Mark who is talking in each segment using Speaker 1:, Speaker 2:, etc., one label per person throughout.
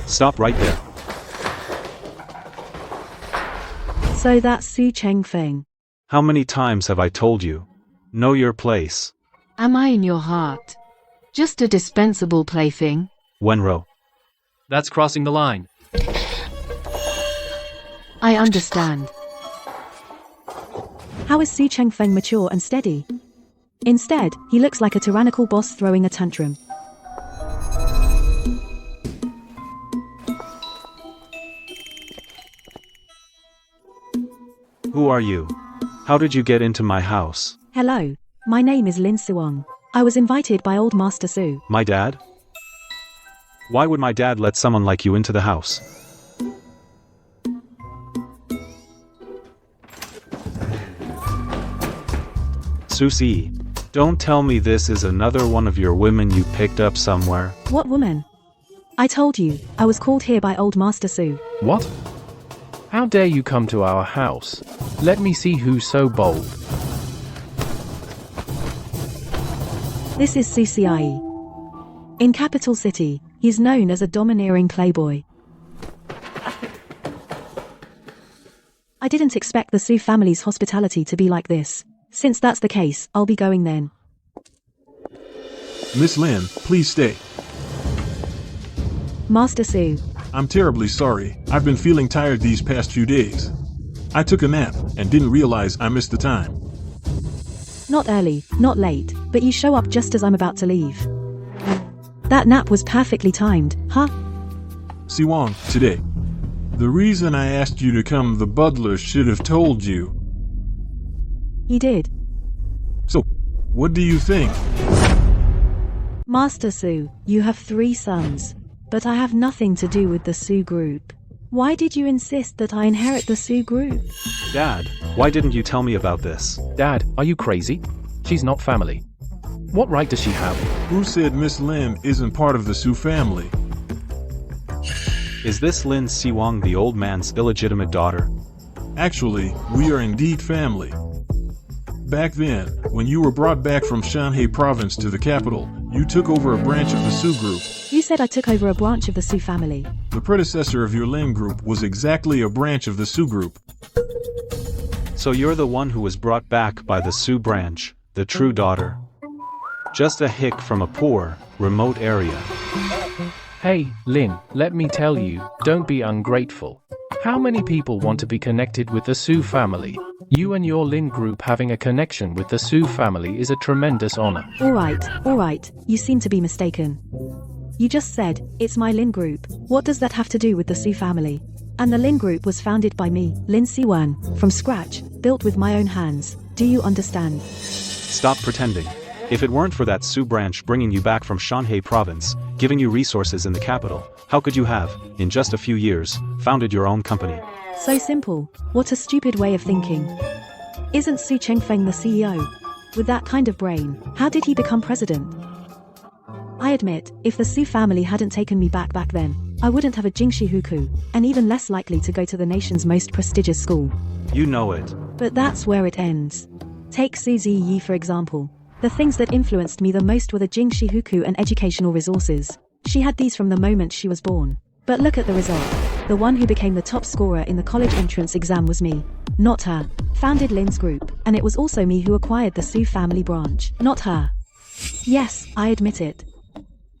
Speaker 1: Stop right there.
Speaker 2: So that's Su Chengfeng.
Speaker 1: How many times have I told you? Know your place.
Speaker 3: Am I in your heart? Just a dispensable plaything?
Speaker 1: Wenro.
Speaker 4: That's crossing the line.
Speaker 3: I understand.
Speaker 2: How is Su Chengfeng mature and steady? Instead, he looks like a tyrannical boss throwing a tantrum.
Speaker 1: Who are you? How did you get into my house?
Speaker 2: Hello, my name is Lin Suong. I was invited by old Master Su.
Speaker 1: My dad? Why would my dad let someone like you into the house? Susie, don't tell me this is another one of your women you picked up somewhere.
Speaker 2: What woman? I told you, I was called here by old Master Su.
Speaker 5: What? How dare you come to our house? Let me see who's so bold.
Speaker 2: This is Su Cie. In Capital City, he's known as a domineering playboy. I didn't expect the Su family's hospitality to be like this. Since that's the case, I'll be going then.
Speaker 6: Miss Lin, please stay.
Speaker 2: Master Su.
Speaker 6: I'm terribly sorry. I've been feeling tired these past few days. I took a nap and didn't realize I missed the time.
Speaker 2: Not early, not late, but you show up just as I'm about to leave. That nap was perfectly timed, huh?
Speaker 6: Siwang, today. The reason I asked you to come, the butler should have told you.
Speaker 2: He did.
Speaker 6: So, what do you think?
Speaker 2: Master Su, you have 3 sons. But I have nothing to do with the Su group. Why did you insist that I inherit the Su group?
Speaker 1: Dad, why didn't you tell me about this?
Speaker 5: Dad, are you crazy? She's not family. What right does she have?
Speaker 6: Who said Miss Lin isn't part of the Su family?
Speaker 1: Is this Lin Siwang the old man's illegitimate daughter?
Speaker 6: Actually, we are indeed family. Back then, when you were brought back from Shanhai province to the capital, you took over a branch of the Su group.
Speaker 2: You said I took over a branch of the Su family.
Speaker 6: The predecessor of your Lin group was exactly a branch of the Su group.
Speaker 1: So you're the one who was brought back by the Su branch, the true daughter. Just a hick from a poor, remote area.
Speaker 5: Hey, Lin, let me tell you, don't be ungrateful. How many people want to be connected with the Su family? You and your Lin group having a connection with the Su family is a tremendous honor.
Speaker 2: Alright, you seem to be mistaken. You just said, it's my Lin group. What does that have to do with the Su family? And the Lin group was founded by me, Lin Siwan, from scratch, built with my own hands. Do you understand?
Speaker 1: Stop pretending. If it weren't for that Su branch bringing you back from Shanhai province, giving you resources in the capital, how could you have, in just a few years, founded your own company?
Speaker 2: So simple. What a stupid way of thinking. Isn't Su Chengfeng the CEO? With that kind of brain, how did he become president? I admit, if the Su family hadn't taken me back then, I wouldn't have a Jingxi Huku, and even less likely to go to the nation's most prestigious school.
Speaker 1: You know it.
Speaker 2: But that's where it ends. Take Su Ziyi for example. The things that influenced me the most were the Jingxi Huku and educational resources. She had these from the moment she was born. But look at the result. The one who became the top scorer in the college entrance exam was me. Not her. Founded Lin's group, and it was also me who acquired the Su family branch. Not her. Yes, I admit it.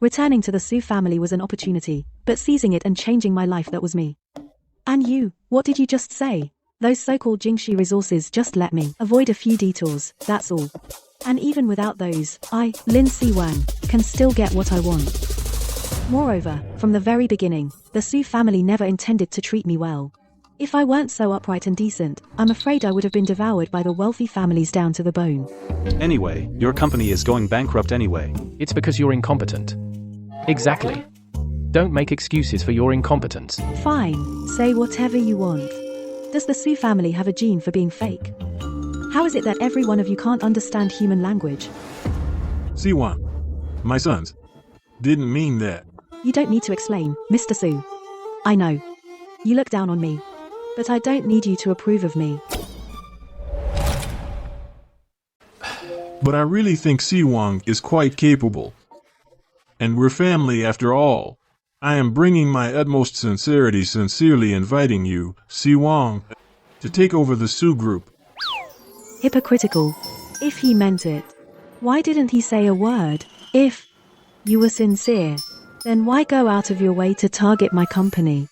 Speaker 2: Returning to the Su family was an opportunity, but seizing it and changing my life, that was me. And you, what did you just say? Those so-called Jingxi resources just let me avoid a few detours, that's all. And even without those, I, Lin Siwan, can still get what I want. Moreover, from the very beginning, the Su family never intended to treat me well. If I weren't so upright and decent, I'm afraid I would have been devoured by the wealthy families down to the bone.
Speaker 1: Anyway, your company is going bankrupt anyway.
Speaker 5: It's because you're incompetent. Exactly. Don't make excuses for your incompetence.
Speaker 2: Fine, say whatever you want. Does the Su family have a gene for being fake? How is it that every one of you can't understand human language?
Speaker 6: Siwan, my sons, didn't mean that.
Speaker 2: You don't need to explain, Mr. Su. I know. You look down on me. But I don't need you to approve of me.
Speaker 6: But I really think Siwang is quite capable. And we're family after all. I am bringing my utmost sincerity sincerely inviting you, Si Wong, to take over the Sue group.
Speaker 2: Hypocritical. If he meant it, why didn't he say a word? If you were sincere, then why go out of your way to target my company?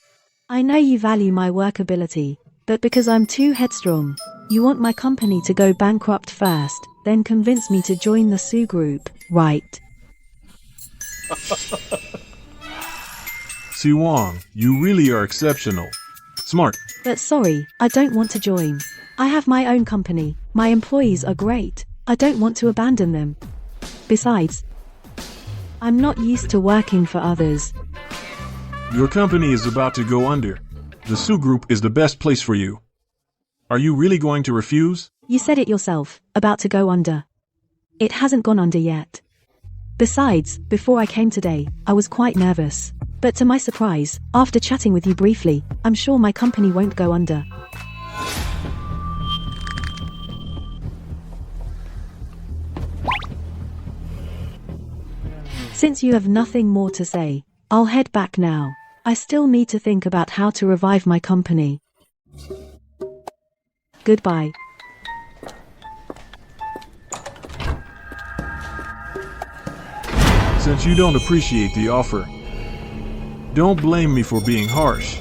Speaker 2: I know you value my workability, but because I'm too headstrong, you want my company to go bankrupt first, then convince me to join the Sue group, right?
Speaker 6: Si Wong, you really are exceptional. Smart.
Speaker 2: But sorry, I don't want to join. I have my own company, my employees are great, I don't want to abandon them. Besides, I'm not used to working for others.
Speaker 6: Your company is about to go under. The Sue group is the best place for you. Are you really going to refuse?
Speaker 2: You said it yourself, about to go under. It hasn't gone under yet. Besides, before I came today, I was quite nervous. But to my surprise, after chatting with you briefly, I'm sure my company won't go under. Since you have nothing more to say, I'll head back now. I still need to think about how to revive my company. Goodbye.
Speaker 6: Since you don't appreciate the offer, don't blame me for being harsh.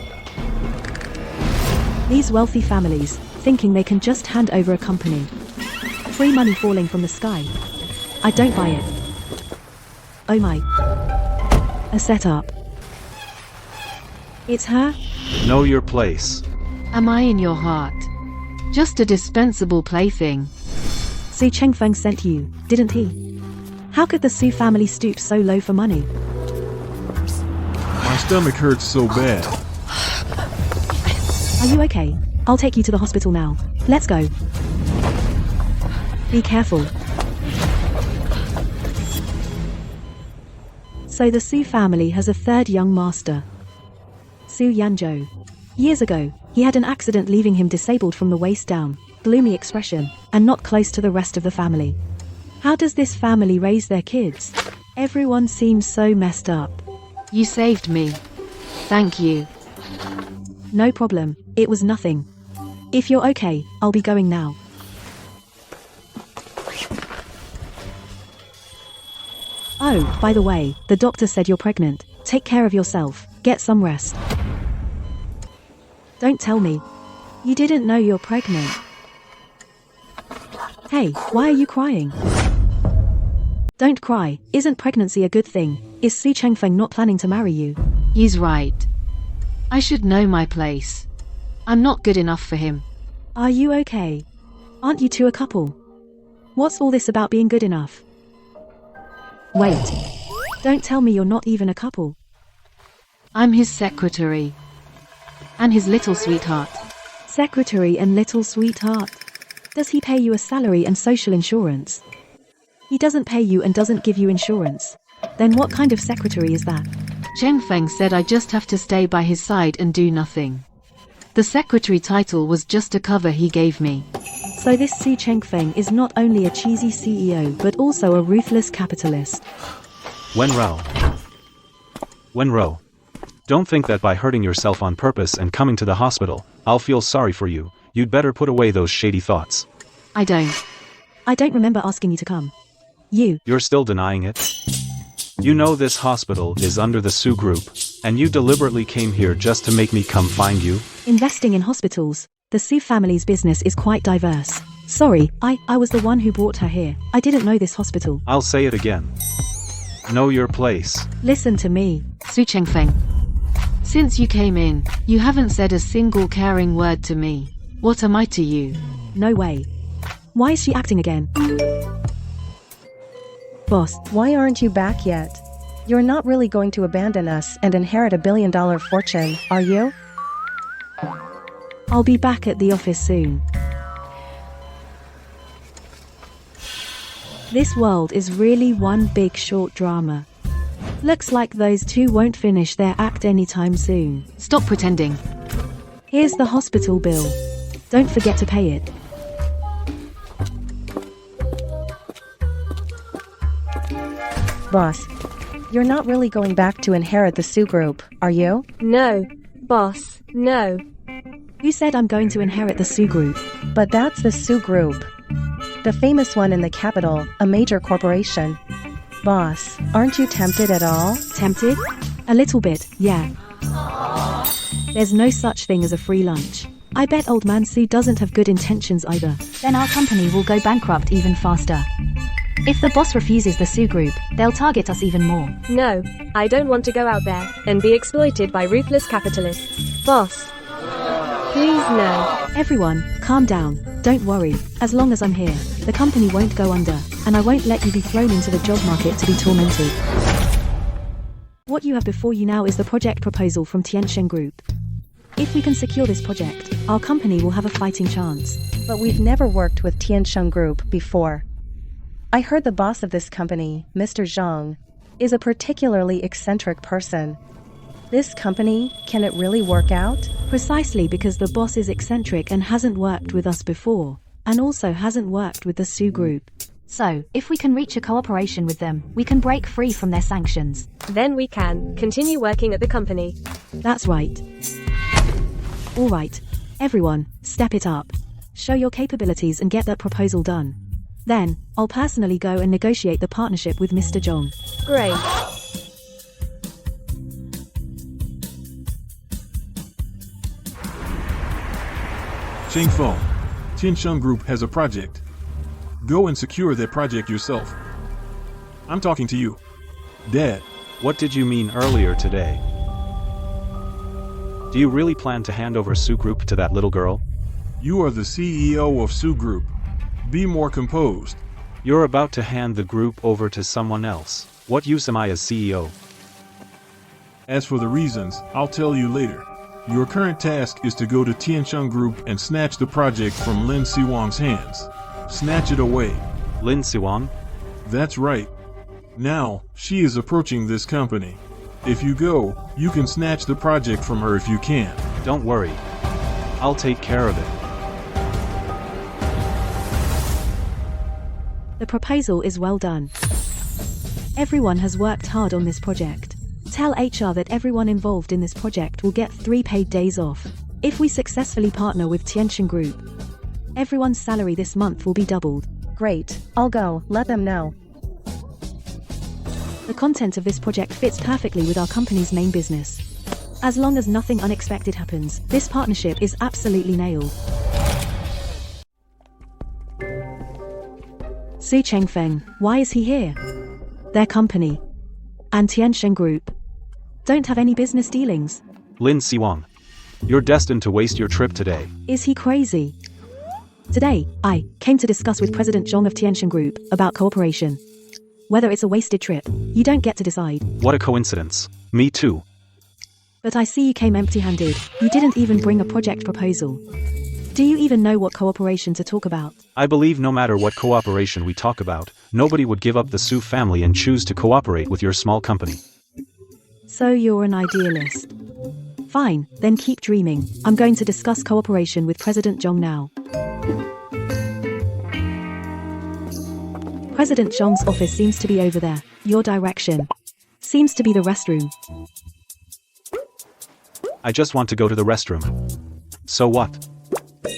Speaker 2: These wealthy families, thinking they can just hand over a company. Free money falling from the sky. I don't buy it. Oh my. A setup. It's her?
Speaker 1: Know your place.
Speaker 3: Am I in your heart? Just a dispensable plaything.
Speaker 2: Su Chengfeng sent you, didn't he? How could the Su family stoop so low for money?
Speaker 6: My stomach hurts so bad.
Speaker 2: Are you okay? I'll take you to the hospital now. Let's go. Be careful. So the Su family has a third young master. Su Yanzhou. Years ago, he had an accident leaving him disabled from the waist down, gloomy expression, and not close to the rest of the family. How does this family raise their kids? Everyone seems so messed up.
Speaker 3: You saved me. Thank you.
Speaker 2: No problem, it was nothing. If you're okay, I'll be going now. Oh, by the way, the doctor said you're pregnant. Take care of yourself, get some rest. Don't tell me. You didn't know you're pregnant. Hey, why are you crying? Don't cry, isn't pregnancy a good thing? Is Su Chengfeng not planning to marry you?
Speaker 3: He's right. I should know my place. I'm not good enough for him.
Speaker 2: Are you okay? Aren't you two a couple? What's all this about being good enough? Wait. Don't tell me you're not even a couple.
Speaker 3: I'm his secretary. And his little sweetheart.
Speaker 2: Secretary and little sweetheart. Does he pay you a salary and social insurance? He doesn't pay you and doesn't give you insurance. Then what kind of secretary is that?
Speaker 3: Chengfeng said I just have to stay by his side and do nothing. The secretary title was just a cover he gave me.
Speaker 2: So this Su Chengfeng is not only a cheesy CEO but also a ruthless capitalist.
Speaker 1: Wenrao. Wenro. Don't think that by hurting yourself on purpose and coming to the hospital, I'll feel sorry for you. You'd better put away those shady thoughts.
Speaker 3: I don't.
Speaker 2: I don't remember asking you to come. You're
Speaker 1: still denying it? You know this hospital is under the Sue group, and you deliberately came here just to make me come find you?
Speaker 2: Investing in hospitals. The Su family's business is quite diverse. Sorry, I was the one who brought her here. I didn't know this hospital.
Speaker 1: I'll say it again. Know your place.
Speaker 2: Listen to me.
Speaker 3: Su Chengfeng. Since you came in, you haven't said a single caring word to me. What am I to you?
Speaker 2: No way. Why is she acting again?
Speaker 7: Boss, why aren't you back yet? You're not really going to abandon us and inherit a billion-dollar fortune, are you?
Speaker 2: I'll be back at the office soon. This world is really one big short drama. Looks like those two won't finish their act anytime soon.
Speaker 3: Stop pretending.
Speaker 2: Here's the hospital bill. Don't forget to pay it.
Speaker 7: Boss, You're not really going back to inherit the Sue Group, are you?
Speaker 8: No, boss, no.
Speaker 2: Who said I'm going to inherit the Sue Group?
Speaker 7: But that's the Sue Group. The famous one in the capital, a major corporation. Boss, aren't you tempted at all?
Speaker 2: Tempted? A little bit, yeah. There's no such thing as a free lunch. I bet old man Sue doesn't have good intentions either.
Speaker 9: Then our company will go bankrupt even faster. If the boss refuses the Sue Group, they'll target us even more.
Speaker 8: No, I don't want to go out there and be exploited by ruthless capitalists. Boss, please no.
Speaker 2: Everyone, calm down. Don't worry. As long as I'm here, the company won't go under, and I won't let you be thrown into the job market to be tormented. What you have before you now is the project proposal from Tiansheng Group. If we can secure this project, our company will have a fighting chance.
Speaker 7: But we've never worked with Tiansheng Group before. I heard the boss of this company, Mr. Zhang, is a particularly eccentric person. This company, can it really work out?
Speaker 2: Precisely because the boss is eccentric and hasn't worked with us before, and also hasn't worked with the Sue Group.
Speaker 9: So, if we can reach a cooperation with them, we can break free from their sanctions.
Speaker 8: Then we can continue working at the company.
Speaker 2: That's right. Alright, everyone, step it up. Show your capabilities and get that proposal done. Then, I'll personally go and negotiate the partnership with Mr. Zhang.
Speaker 8: Great.
Speaker 6: Cheng Feng, Tiansheng Group has a project. Go and secure that project yourself. I'm talking to you. Dad.
Speaker 1: What did you mean earlier today? Do you really plan to hand over Sue Group to that little girl?
Speaker 6: You are the CEO of Sue Group. Be more composed.
Speaker 1: You're about to hand the group over to someone else. What use am I as CEO?
Speaker 6: As for the reasons, I'll tell you later. Your current task is to go to Tiansheng Group and snatch the project from Lin Siwang's hands. Snatch it away.
Speaker 1: Lin Siwang?
Speaker 6: That's right. Now, she is approaching this company. If you go, you can snatch the project from her if you can.
Speaker 1: Don't worry. I'll take care of it.
Speaker 2: The proposal is well done. Everyone has worked hard on this project. Tell HR that everyone involved in this project will get 3 paid days off. If we successfully partner with Tiansheng Group, everyone's salary this month will be doubled.
Speaker 7: Great, I'll go, let them know.
Speaker 2: The content of this project fits perfectly with our company's main business. As long as nothing unexpected happens, this partnership is absolutely nailed. Su Chengfeng, why is he here? Their company and Tiansheng Group don't have any business dealings.
Speaker 1: Lin Siwang, you're destined to waste your trip today.
Speaker 2: Is he crazy? Today, I came to discuss with President Zhang of Tiansheng Group about cooperation. Whether it's a wasted trip, you don't get to decide.
Speaker 1: What a coincidence. Me too.
Speaker 2: But I see you came empty-handed. You didn't even bring a project proposal. Do you even know what cooperation to talk about?
Speaker 1: I believe no matter what cooperation we talk about, nobody would give up the Su family and choose to cooperate with your small company.
Speaker 2: So you're an idealist. Fine, then keep dreaming. I'm going to discuss cooperation with President Zhang now. President Zhang's office seems to be over there. Your direction seems to be the restroom.
Speaker 1: I just want to go to the restroom. So what?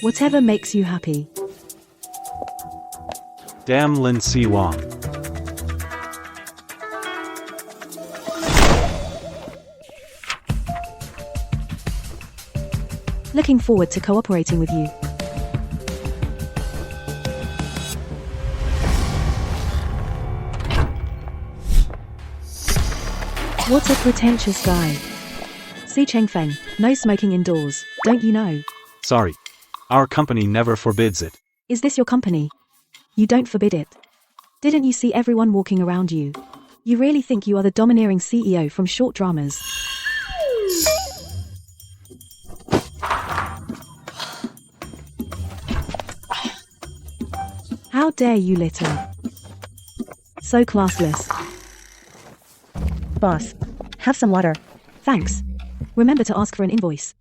Speaker 2: Whatever makes you happy.
Speaker 1: Damn Lin Siwang.
Speaker 2: Looking forward to cooperating with you. What a pretentious guy. Su Chengfeng, no smoking indoors, don't you know?
Speaker 1: Sorry. Our company never forbids it.
Speaker 2: Is this your company? You don't forbid it. Didn't you see everyone walking around you? You really think you are the domineering CEO from short dramas? How dare you litter? So classless.
Speaker 7: Boss, have some water.
Speaker 2: Thanks. Remember to ask for an invoice.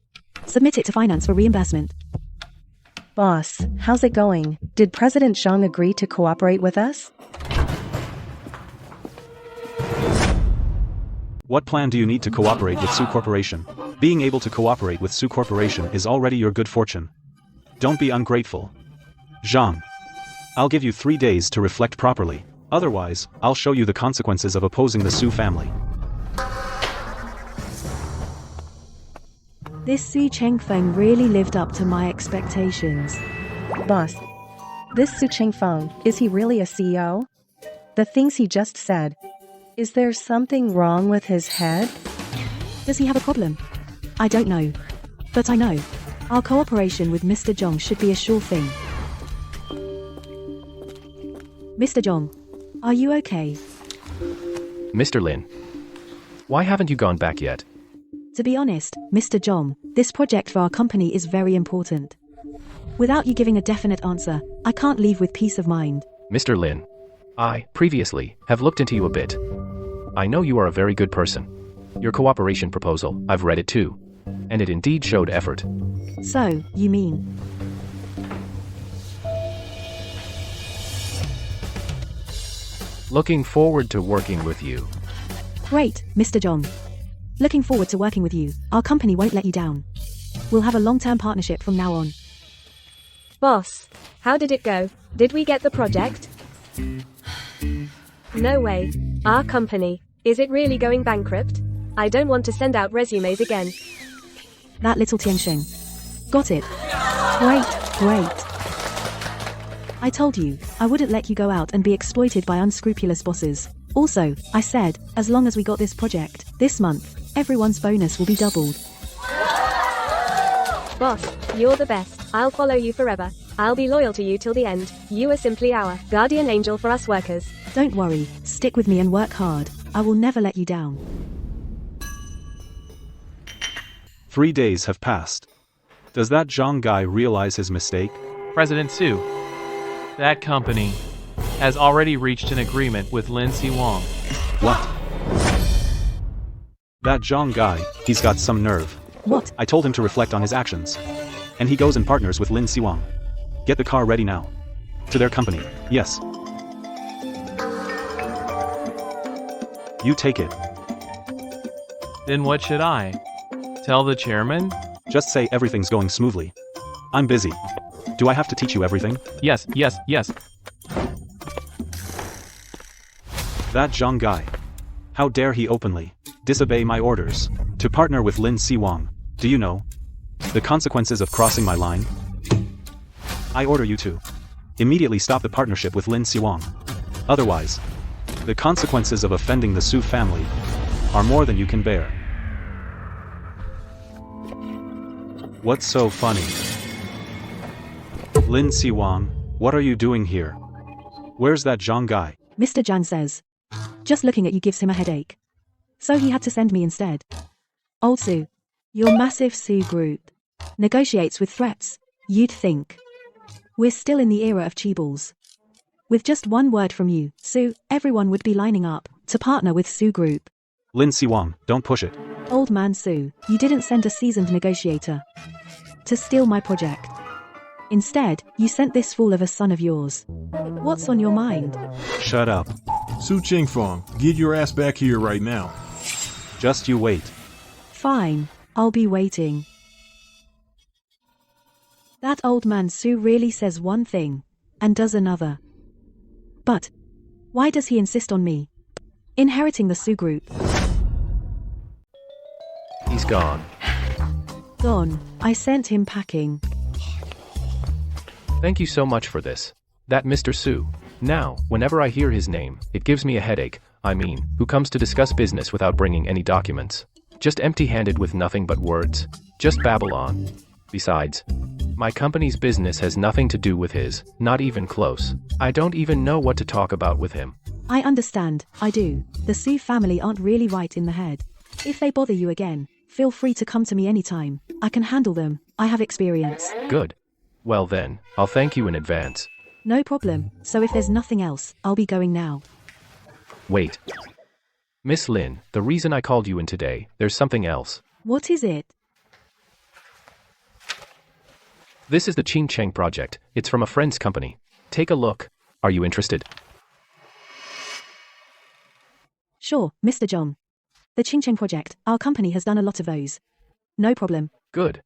Speaker 2: Submit it to finance for reimbursement.
Speaker 7: Boss, how's it going? Did President Zhang agree to cooperate with us?
Speaker 1: What plan do you need to cooperate with Su Corporation? Being able to cooperate with Su Corporation is already your good fortune. Don't be ungrateful. Zhang. I'll give you 3 days to reflect properly. Otherwise, I'll show you the consequences of opposing the Su family.
Speaker 2: This Su Chengfeng really lived up to my expectations.
Speaker 7: Boss. This Su Chengfeng, is he really a CEO? The things he just said. Is there something wrong with his head?
Speaker 2: Does he have a problem? I don't know. But I know. Our cooperation with Mr. Zhong should be a sure thing. Mr. Zhong, are you okay?
Speaker 5: Mr. Lin. Why haven't you gone back yet?
Speaker 2: To be honest, Mr. Zhong, this project for our company is very important. Without you giving a definite answer, I can't leave with peace of mind.
Speaker 5: Mr. Lin. I, previously, have looked into you a bit. I know you are a very good person. Your cooperation proposal, I've read it too. And it indeed showed effort.
Speaker 2: So, you mean?
Speaker 5: Looking forward to working with you.
Speaker 2: Great, Mr. Zhong. Looking forward to working with you. Our company won't let you down. We'll have a long-term partnership from now on.
Speaker 8: Boss, how did it go? Did we get the project? No way. Our company. Is it really going bankrupt? I don't want to send out resumes again.
Speaker 2: That little Tiansheng. Got it. Great. I told you, I wouldn't let you go out and be exploited by unscrupulous bosses. Also, I said, as long as we got this project, this month, everyone's bonus will be doubled.
Speaker 8: Boss, you're the best. I'll follow you forever. I'll be loyal to you till the end. You are simply our guardian angel for us workers.
Speaker 2: Don't worry, stick with me and work hard. I will never let you down.
Speaker 1: 3 days have passed. Does that Zhang guy realize his mistake?
Speaker 10: President Su, that company has already reached an agreement with Lin Siwang.
Speaker 1: What? That Zhang guy, he's got some nerve.
Speaker 2: What?
Speaker 1: I told him to reflect on his actions. And he goes and partners with Lin Siwang. Get the car ready now. To their company, yes. You take it.
Speaker 10: Then what should I tell the chairman?
Speaker 1: Just say everything's going smoothly. I'm busy. Do I have to teach you everything?
Speaker 10: Yes.
Speaker 1: That Zhang guy. How dare he openly disobey my orders to partner with Lin Siwang. Do you know the consequences of crossing my line? I order you to immediately stop the partnership with Lin Siwang. Otherwise, the consequences of offending the Su family are more than you can bear. What's so funny? Lin Siwang, what are you doing here? Where's that Zhang guy?
Speaker 2: Mr. Zhang says. Just looking at you gives him a headache. So he had to send me instead. Old Su. Your massive Su group negotiates with threats, you'd think. We're still in the era of Cheeballs. With just one word from you, Su, everyone would be lining up to partner with Su Group.
Speaker 1: Lin Siwang, don't push it.
Speaker 2: Old man Su, you didn't send a seasoned negotiator to steal my project. Instead, you sent this fool of a son of yours. What's on your mind?
Speaker 1: Shut up.
Speaker 6: Su Chengfeng, get your ass back here right now.
Speaker 1: Just you wait.
Speaker 2: Fine, I'll be waiting. That old man Su really says one thing and does another. But why does he insist on me inheriting the Su Group?
Speaker 5: He's gone.
Speaker 2: Gone. I sent him packing.
Speaker 5: Thank you so much for this. That Mr. Su. Now, whenever I hear his name, it gives me a headache. I mean, who comes to discuss business without bringing any documents? Just empty-handed with nothing but words. Just babble on. Besides, my company's business has nothing to do with his, not even close. I don't even know what to talk about with him.
Speaker 2: I understand, I do. The Su family aren't really right in the head. If they bother you again, feel free to come to me anytime. I can handle them. I have experience.
Speaker 5: Good. Well then, I'll thank you in advance.
Speaker 2: No problem. So if there's nothing else, I'll be going now.
Speaker 5: Wait. Miss Lin, the reason I called you in today, there's something else.
Speaker 2: What is it?
Speaker 5: This is the Qing Cheng project. It's from a friend's company. Take a look. Are you interested?
Speaker 2: Sure, Mr. Zhang. The Ching project, our company has done a lot of those. No problem.
Speaker 5: Good.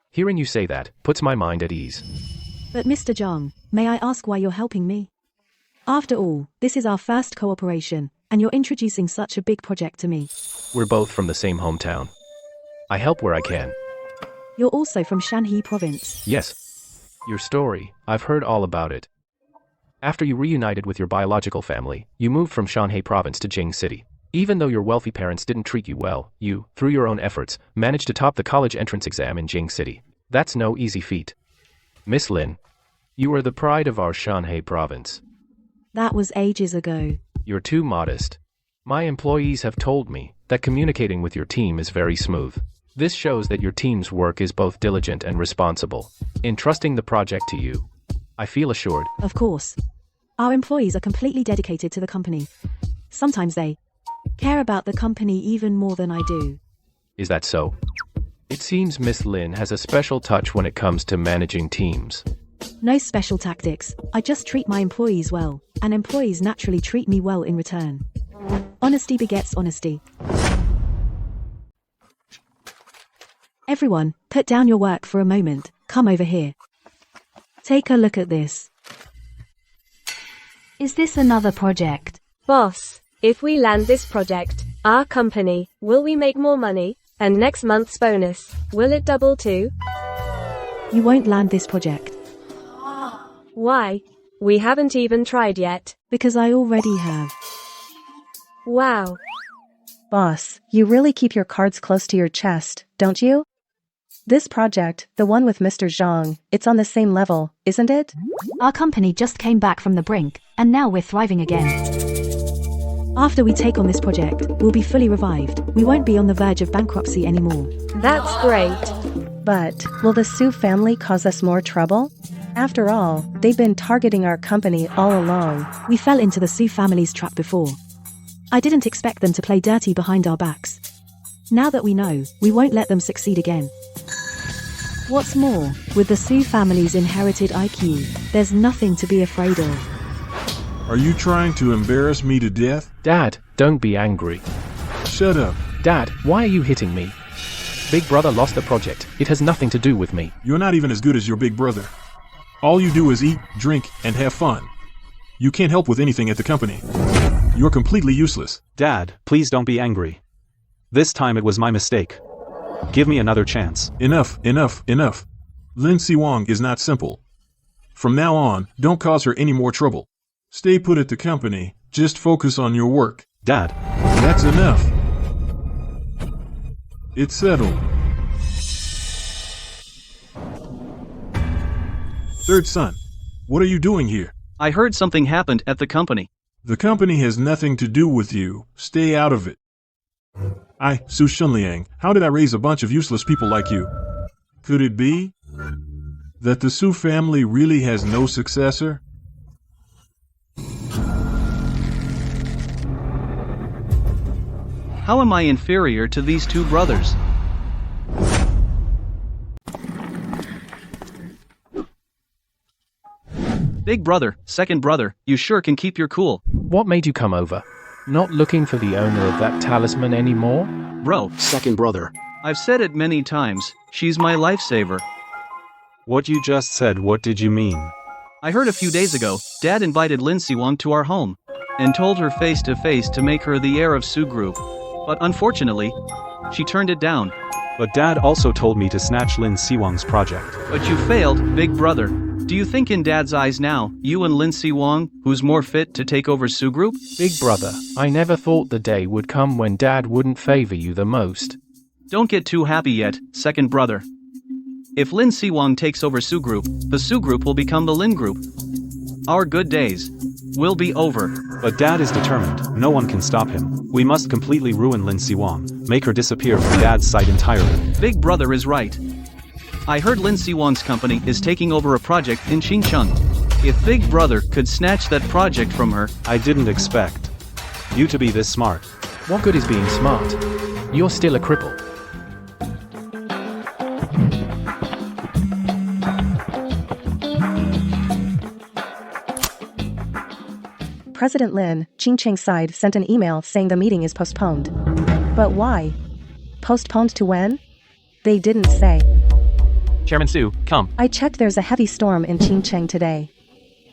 Speaker 5: Hearing you say that puts my mind at ease.
Speaker 2: But Mr. Zhang, may I ask why you're helping me? After all, this is our first cooperation, and you're introducing such a big project to me.
Speaker 5: We're both from the same hometown. I help where I can.
Speaker 2: You're also from Shanxi province.
Speaker 5: Yes. Your story, I've heard all about it. After you reunited with your biological family, you moved from Shanxi province to Jing City. Even though your wealthy parents didn't treat you well, you, through your own efforts, managed to top the college entrance exam in Jing City. That's no easy feat. Miss Lin, you are the pride of our Shanxi province.
Speaker 2: That was ages ago.
Speaker 5: You're too modest. My employees have told me that communicating with your team is very smooth. This shows that your team's work is both diligent and responsible. In trusting the project to you, I feel assured.
Speaker 2: Of course. Our employees are completely dedicated to the company. Sometimes they care about the company even more than I do.
Speaker 5: Is that so? It seems Miss Lin has a special touch when it comes to managing teams.
Speaker 2: No special tactics, I just treat my employees well, and employees naturally treat me well in return. Honesty begets honesty. Everyone, put down your work for a moment, come over here. Take a look at this.
Speaker 9: Is this another project?
Speaker 8: Boss, if we land this project, our company, will we make more money? And next month's bonus, will it double too?
Speaker 2: You won't land this project.
Speaker 8: Why? We haven't even tried yet.
Speaker 2: Because I already have.
Speaker 8: Wow.
Speaker 7: Boss, you really keep your cards close to your chest, don't you? This project, the one with Mr. Zhang, it's on the same level, isn't it?
Speaker 9: Our company just came back from the brink, and now we're thriving again.
Speaker 2: After we take on this project, we'll be fully revived. We won't be on the verge of bankruptcy anymore.
Speaker 8: That's great.
Speaker 7: But, will the Su family cause us more trouble? After all, they've been targeting our company all along.
Speaker 2: We fell into the Su family's trap before. I didn't expect them to play dirty behind our backs. Now that we know, we won't let them succeed again. What's more, with the Su family's inherited IQ, there's nothing to be afraid of.
Speaker 6: Are you trying to embarrass me to death?
Speaker 5: Dad, don't be angry.
Speaker 6: Shut up.
Speaker 5: Dad, why are you hitting me? Big brother lost the project. It has nothing to do with me.
Speaker 6: You're not even as good as your big brother. All you do is eat, drink, and have fun. You can't help with anything at the company. You're completely useless.
Speaker 1: Dad, please don't be angry. This time it was my mistake. Give me another chance.
Speaker 6: Enough, enough, enough. Lin Siwang is not simple. From now on, don't cause her any more trouble. Stay put at the company, just focus on your work.
Speaker 1: Dad.
Speaker 6: That's enough. It's settled. Third son, what are you doing here?
Speaker 10: I heard something happened at the company.
Speaker 6: The company has nothing to do with you. Stay out of it. Su Shunliang, how did I raise a bunch of useless people like you? Could it be that the Su family really has no successor?
Speaker 10: How am I inferior to these two brothers? Big brother, second brother, you sure can keep your cool.
Speaker 5: What made you come over? Not looking for the owner of that talisman anymore?
Speaker 10: Bro,
Speaker 1: Second brother.
Speaker 10: I've said it many times, she's my lifesaver.
Speaker 1: What you just said, what did you mean?
Speaker 10: I heard a few days ago, Dad invited Lin Siwang to our home, and told her face to face to make her the heir of Su Group. But unfortunately, she turned it down.
Speaker 1: But Dad also told me to snatch Lin Siwang's project.
Speaker 10: But you failed, big brother. Do you think in Dad's eyes now, you and Lin Siwang, who's more fit to take over Su Group?
Speaker 5: Big brother, I never thought the day would come when Dad wouldn't favor you the most.
Speaker 10: Don't get too happy yet, second brother. If Lin Siwang takes over Su Group, the Su Group will become the Lin Group. Our good days will be over.
Speaker 1: But Dad is determined. No one can stop him. We must completely ruin Lin Siwang, make her disappear from Dad's sight entirely.
Speaker 10: Big brother is right. I heard Lin Siwang's company is taking over a project in Xincheng. If Big Brother could snatch that project from her...
Speaker 1: I didn't expect you to be this smart.
Speaker 5: What good is being smart? You're still a cripple.
Speaker 7: President Lin, Qingcheng side sent an email saying the meeting is postponed. But why? Postponed to when? They didn't say.
Speaker 4: Chairman Su, come.
Speaker 7: I checked, there's a heavy storm in Qingcheng today.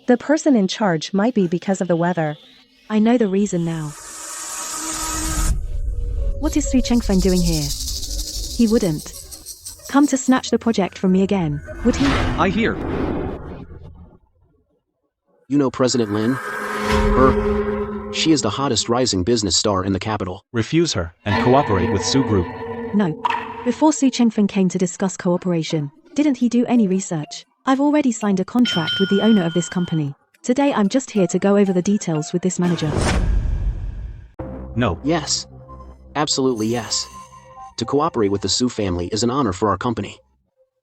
Speaker 7: The person in charge might be because of the weather.
Speaker 2: I know the reason now. What is Su Chengfeng doing here? He wouldn't come to snatch the project from me again, would he?
Speaker 10: I hear.
Speaker 11: You know President Lin? She is the hottest rising business star in the capital.
Speaker 1: Refuse her and cooperate with Su Group.
Speaker 2: No. Before Su Chengfeng came to discuss cooperation, didn't he do any research? I've already signed a contract with the owner of this company. Today I'm just here to go over the details with this manager.
Speaker 1: No.
Speaker 11: Yes. Absolutely yes. To cooperate with the Su family is an honor for our company.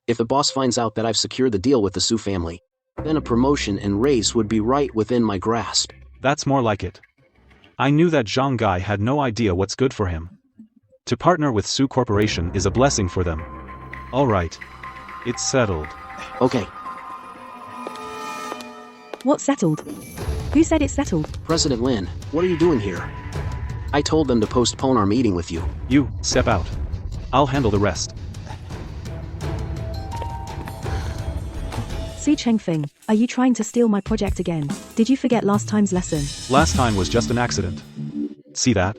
Speaker 11: If the boss finds out that I've secured the deal with the Su family, then a promotion and raise would be right within my grasp.
Speaker 1: That's more like it. I knew that Zhang Guy had no idea what's good for him. To partner with Su Corporation is a blessing for them. Alright. It's settled.
Speaker 11: Okay.
Speaker 2: What's settled? Who said it's settled?
Speaker 11: President Lin, what are you doing here? I told them to postpone our meeting with you.
Speaker 1: You, step out. I'll handle the rest.
Speaker 2: Su Chengfeng, are you trying to steal my project again? Did you forget last time's lesson?
Speaker 1: Last time was just an accident. See that?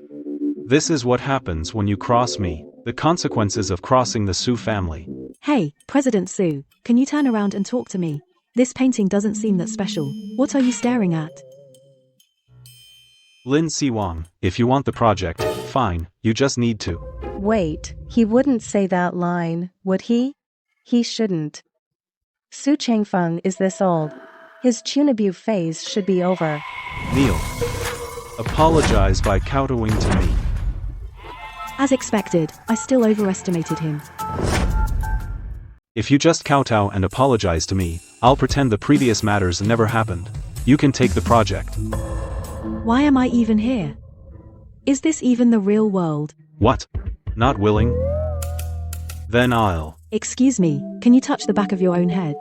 Speaker 1: This is what happens when you cross me. The consequences of crossing the Su family.
Speaker 2: Hey, President Su, can you turn around and talk to me? This painting doesn't seem that special. What are you staring at?
Speaker 1: Lin Siwang, if you want the project, fine, you just need to.
Speaker 7: Wait, he wouldn't say that line, would he? He shouldn't. Su Chengfeng is this old. His Chunabu phase should be over.
Speaker 1: Kneel. Apologize by kowtowing to me.
Speaker 2: As expected, I still overestimated him.
Speaker 1: If you just kowtow and apologize to me, I'll pretend the previous matters never happened. You can take the project.
Speaker 2: Why am I even here? Is this even the real world?
Speaker 1: What? Not willing? Then I'll...
Speaker 2: Excuse me, can you touch the back of your own head?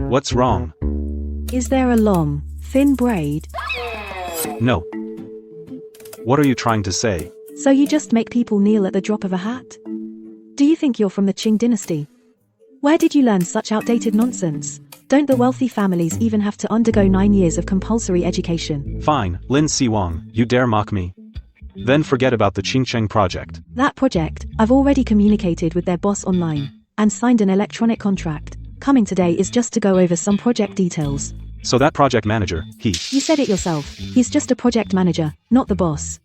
Speaker 1: What's wrong?
Speaker 2: Is there a long, thin braid?
Speaker 1: No. What are you trying to say?
Speaker 2: So you just make people kneel at the drop of a hat? Do you think you're from the Qing dynasty? Where did you learn such outdated nonsense? Don't the wealthy families even have to undergo 9 years of compulsory education?
Speaker 1: Fine, Lin Siwang, you dare mock me? Then forget about the Qingcheng project.
Speaker 2: That project, I've already communicated with their boss online, and signed an electronic contract. Coming today is just to go over some project details.
Speaker 1: So that project manager, he...
Speaker 2: You said it yourself, he's just a project manager, not the boss.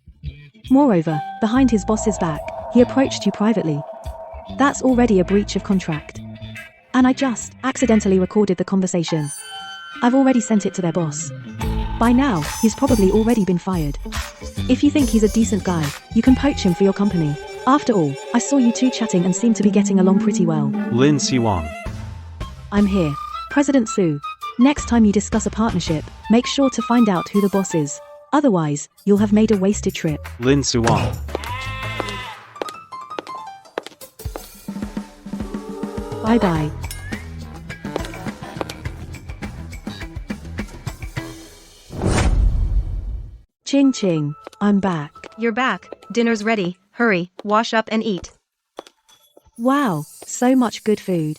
Speaker 2: Moreover, behind his boss's back, he approached you privately. That's already a breach of contract. And I just accidentally recorded the conversation. I've already sent it to their boss. By now, he's probably already been fired. If you think he's a decent guy, you can poach him for your company. After all, I saw you two chatting and seem to be getting along pretty well.
Speaker 1: Lin Siwang.
Speaker 2: I'm here. President Su. Next time you discuss a partnership, make sure to find out who the boss is. Otherwise, you'll have made a wasted trip.
Speaker 1: Lin Siwang.
Speaker 2: Bye-bye. Ching ching, I'm back.
Speaker 12: You're back. Dinner's ready. Hurry, wash up and eat.
Speaker 2: Wow, so much good food.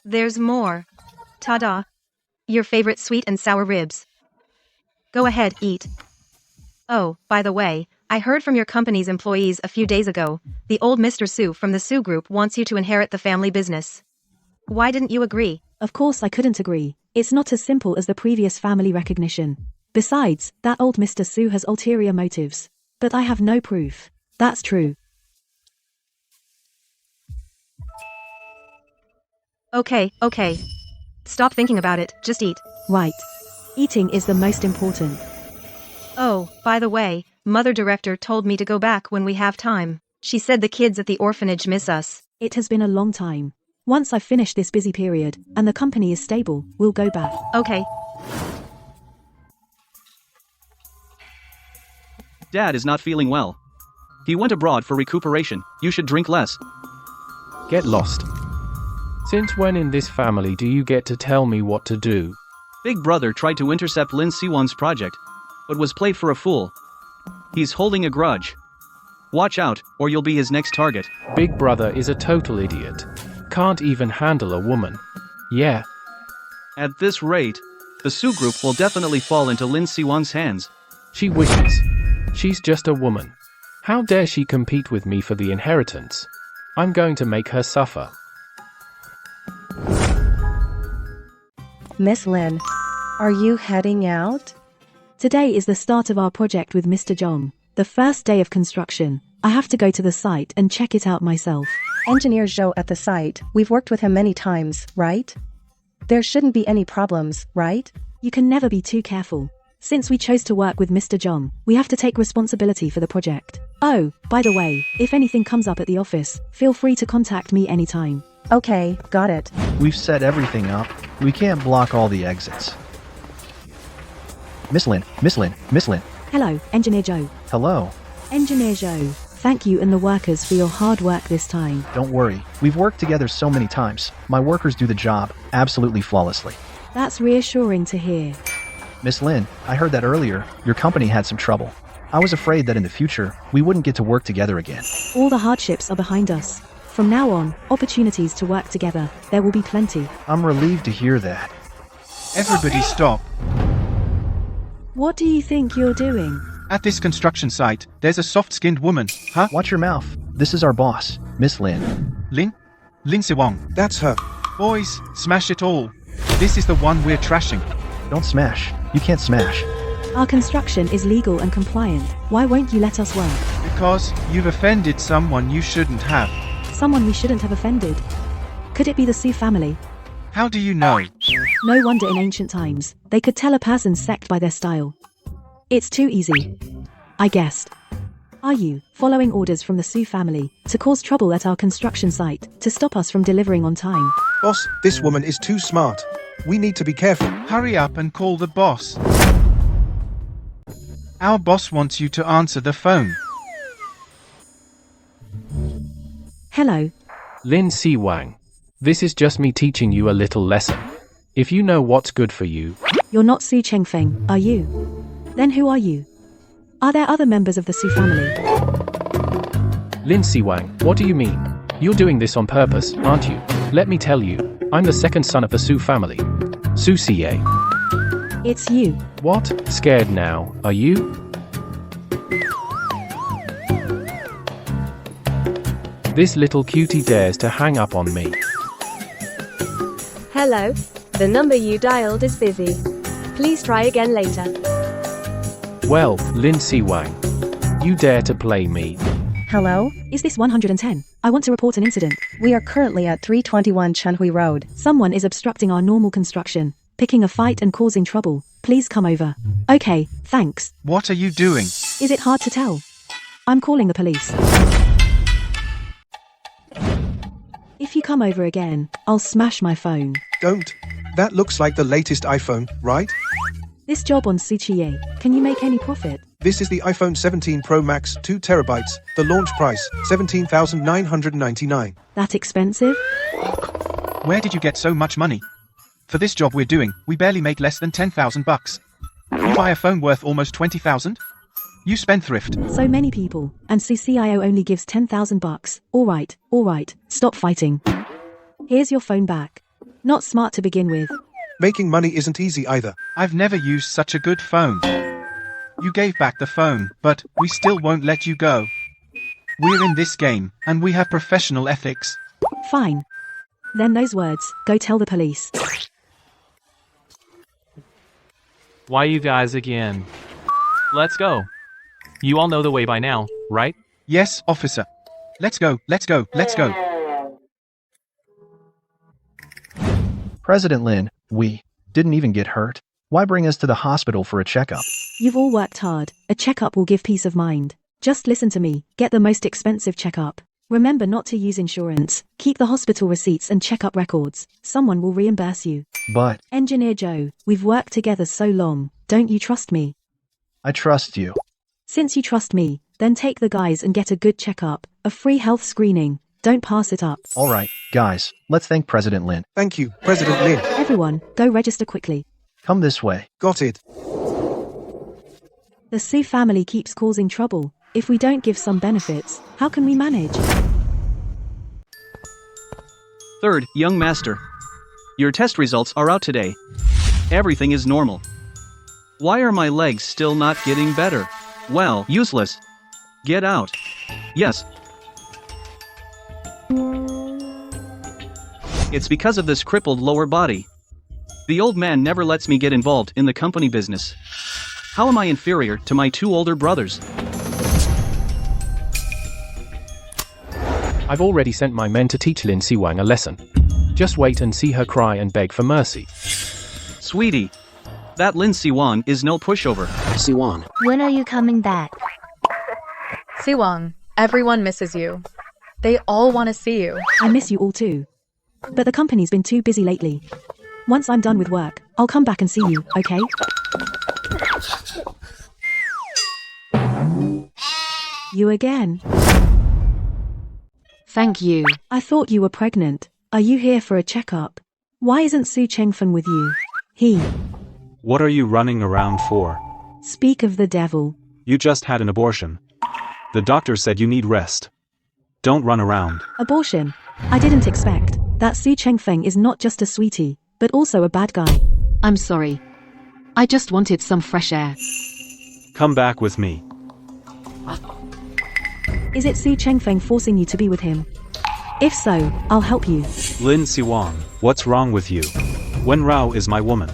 Speaker 12: There's more. Ta-da. Your favorite sweet and sour ribs. Go ahead, eat. Oh, by the way, I heard from your company's employees a few days ago. The old Mr. Su from the Su Group wants you to inherit the family business. Why didn't you agree?
Speaker 2: Of course I couldn't agree. It's not as simple as the previous family recognition. Besides, that old Mr. Su has ulterior motives. But I have no proof. That's true.
Speaker 12: Okay. Stop thinking about it, just eat.
Speaker 2: Right. Eating is the most important.
Speaker 12: Oh, by the way, Mother Director told me to go back when we have time. She said the kids at the orphanage miss us.
Speaker 2: It has been a long time. Once I've finished this busy period, and the company is stable, we'll go back.
Speaker 12: Okay.
Speaker 10: Dad is not feeling well. He went abroad for recuperation. You should drink less.
Speaker 5: Get lost. Since when in this family do you get to tell me what to do?
Speaker 10: Big brother tried to intercept Lin Siwang's project. but was played for a fool. He's holding a grudge. Watch out, or you'll be his next target.
Speaker 5: Big brother is a total idiot. Can't even handle a woman. Yeah.
Speaker 10: At this rate, the Su group will definitely fall into Lin Siwang's hands.
Speaker 5: She wishes. She's just a woman. How dare she compete with me for the inheritance? I'm going to make her suffer.
Speaker 7: Miss Lin, are you heading out?
Speaker 2: Today is the start of our project with Mr. Jong. The first day of construction. I have to go to the site and check it out myself.
Speaker 7: Engineer Zhou at the site. We've worked with him many times, right? There shouldn't be any problems, right?
Speaker 2: You can never be too careful. Since we chose to work with Mr. Jong, we have to take responsibility for the project. Oh, by the way, if anything comes up at the office, feel free to contact me anytime.
Speaker 7: Okay, got it.
Speaker 13: We've set everything up. We can't block all the exits. Miss Lin, Miss Lin, Miss Lin.
Speaker 2: Hello, Engineer Zhou.
Speaker 13: Hello.
Speaker 2: Engineer Zhou, thank you and the workers for your hard work this time.
Speaker 13: Don't worry. We've worked together so many times. My workers do the job absolutely flawlessly.
Speaker 2: That's reassuring to hear.
Speaker 13: Miss Lin, I heard that earlier, your company had some trouble. I was afraid that in the future, we wouldn't get to work together again.
Speaker 2: All the hardships are behind us. From now on, opportunities to work together, there will be plenty.
Speaker 13: I'm relieved to hear that.
Speaker 14: Everybody stop.
Speaker 2: What do you think you're doing?
Speaker 14: At this construction site, there's a soft-skinned woman, huh?
Speaker 13: Watch your mouth. This is our boss, Miss Lin.
Speaker 14: Lin Siwang. That's her. Boys, smash it all. This is the one we're trashing.
Speaker 13: Don't smash. You can't smash.
Speaker 2: Our construction is legal and compliant. Why won't you let us work?
Speaker 14: Because you've offended someone you shouldn't have.
Speaker 2: Someone we shouldn't have offended. Could it be the Su family?
Speaker 14: How do you know?
Speaker 2: No wonder in ancient times, they could tell a person's sect by their style. It's too easy. I guessed. Are you following orders from the Su family to cause trouble at our construction site to stop us from delivering on time?
Speaker 15: Boss, this woman is too smart. We need to be careful.
Speaker 14: Hurry up and call the boss. Our boss wants you to answer the phone.
Speaker 2: Hello.
Speaker 5: Lin Siwang. This is just me teaching you a little lesson. If you know what's good for you.
Speaker 2: You're not Su Chengfeng, are you? Then who are you? Are there other members of the Su family?
Speaker 5: Lin Siwang, what do you mean? You're doing this on purpose, aren't you? Let me tell you, I'm the second son of the Su family. Su Xie.
Speaker 2: It's you.
Speaker 5: What? Scared now, are you? This little cutie dares to hang up on me.
Speaker 8: Hello. The number you dialed is busy. Please try again later.
Speaker 5: Well, Lin Siwang. You dare to play me.
Speaker 7: Hello?
Speaker 2: Is this 110? I want to report an incident.
Speaker 7: We are currently at 321 Chenhui Road.
Speaker 2: Someone is obstructing our normal construction, picking a fight and causing trouble. Please come over. Okay, thanks.
Speaker 14: What are you doing?
Speaker 2: Is it hard to tell? I'm calling the police. If you come over again, I'll smash my phone.
Speaker 15: Don't. That looks like the latest iPhone, right?
Speaker 2: This job on Suchiye, can you make any profit?
Speaker 15: This is the iPhone 17 Pro Max, 2 terabytes. The launch price, 17,999.
Speaker 2: That expensive?
Speaker 14: Where did you get so much money? For this job we're doing, we barely make less than 10,000 bucks. You buy a phone worth almost 20,000? You spendthrift.
Speaker 2: So many people, and CCIO only gives 10,000 bucks. All right, stop fighting. Here's your phone back. Not smart to begin with.
Speaker 15: Making money isn't easy either.
Speaker 14: I've never used such a good phone. You gave back the phone, but we still won't let you go. We're in this game, and we have professional ethics.
Speaker 2: Fine. Then those words, go tell the police.
Speaker 4: Why you guys again? Let's go. You all know the way by now, right?
Speaker 14: Yes, officer. Let's go.
Speaker 13: President Lin, we didn't even get hurt. Why bring us to the hospital for a checkup?
Speaker 2: You've all worked hard. A checkup will give peace of mind. Just listen to me. Get the most expensive checkup. Remember not to use insurance. Keep the hospital receipts and checkup records. Someone will reimburse you.
Speaker 13: But...
Speaker 2: Engineer Joe, we've worked together so long. Don't you trust me?
Speaker 13: I trust you.
Speaker 2: Since you trust me, then take the guys and get a good checkup. A free health screening. Don't pass it up.
Speaker 13: All right, guys, let's thank President Lin.
Speaker 15: Thank you, President Lin.
Speaker 2: Everyone, go register quickly.
Speaker 13: Come this way.
Speaker 15: Got it.
Speaker 2: The Su family keeps causing trouble. If we don't give some benefits, how can we manage?
Speaker 10: Third, young master. Your test results are out today. Everything is normal. Why are my legs still not getting better? Well, useless. Get out. Yes. It's because of this crippled lower body. The old man never lets me get involved in the company business. How am I inferior to my two older brothers?
Speaker 5: I've already sent my men to teach Lin Siwang a lesson. Just wait and see her cry and beg for mercy.
Speaker 10: Sweetie, that Lin Siwang is no pushover.
Speaker 11: Siwang.
Speaker 9: When are you coming back?
Speaker 16: Siwang, everyone misses you. They all want to see you.
Speaker 2: I miss you all too. But the company's been too busy lately. Once I'm done with work, I'll come back and see you, okay? You again?
Speaker 3: Thank you.
Speaker 2: I thought you were pregnant. Are you here for a checkup? Why isn't Su Chengfen with you? He.
Speaker 1: What are you running around for?
Speaker 2: Speak of the devil.
Speaker 1: You just had an abortion. The doctor said you need rest. Don't run around.
Speaker 2: Abortion? I didn't expect. That Su Chengfeng is not just a sweetie, but also a bad guy.
Speaker 3: I'm sorry. I just wanted some fresh air.
Speaker 1: Come back with me.
Speaker 2: Is it Su Chengfeng forcing you to be with him? If so, I'll help you.
Speaker 1: Lin Siwang, what's wrong with you? Wen Rao is my woman.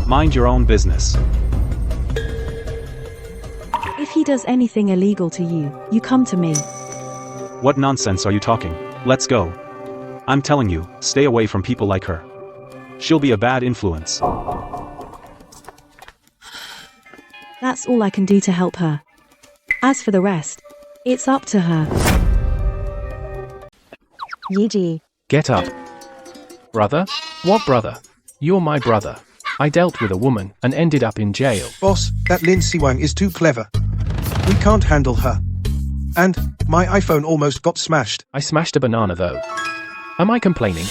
Speaker 1: Mind your own business.
Speaker 2: If he does anything illegal to you, you come to me.
Speaker 1: What nonsense are you talking? Let's go. I'm telling you, stay away from people like her. She'll be a bad influence.
Speaker 2: That's all I can do to help her. As for the rest, it's up to her.
Speaker 7: Yiji.
Speaker 5: Get up. Brother? What brother? You're my brother. I dealt with a woman and ended up in jail.
Speaker 15: Boss, that Lin Siwang is too clever. We can't handle her. And my iPhone almost got smashed.
Speaker 5: I smashed a banana though. Am I complaining?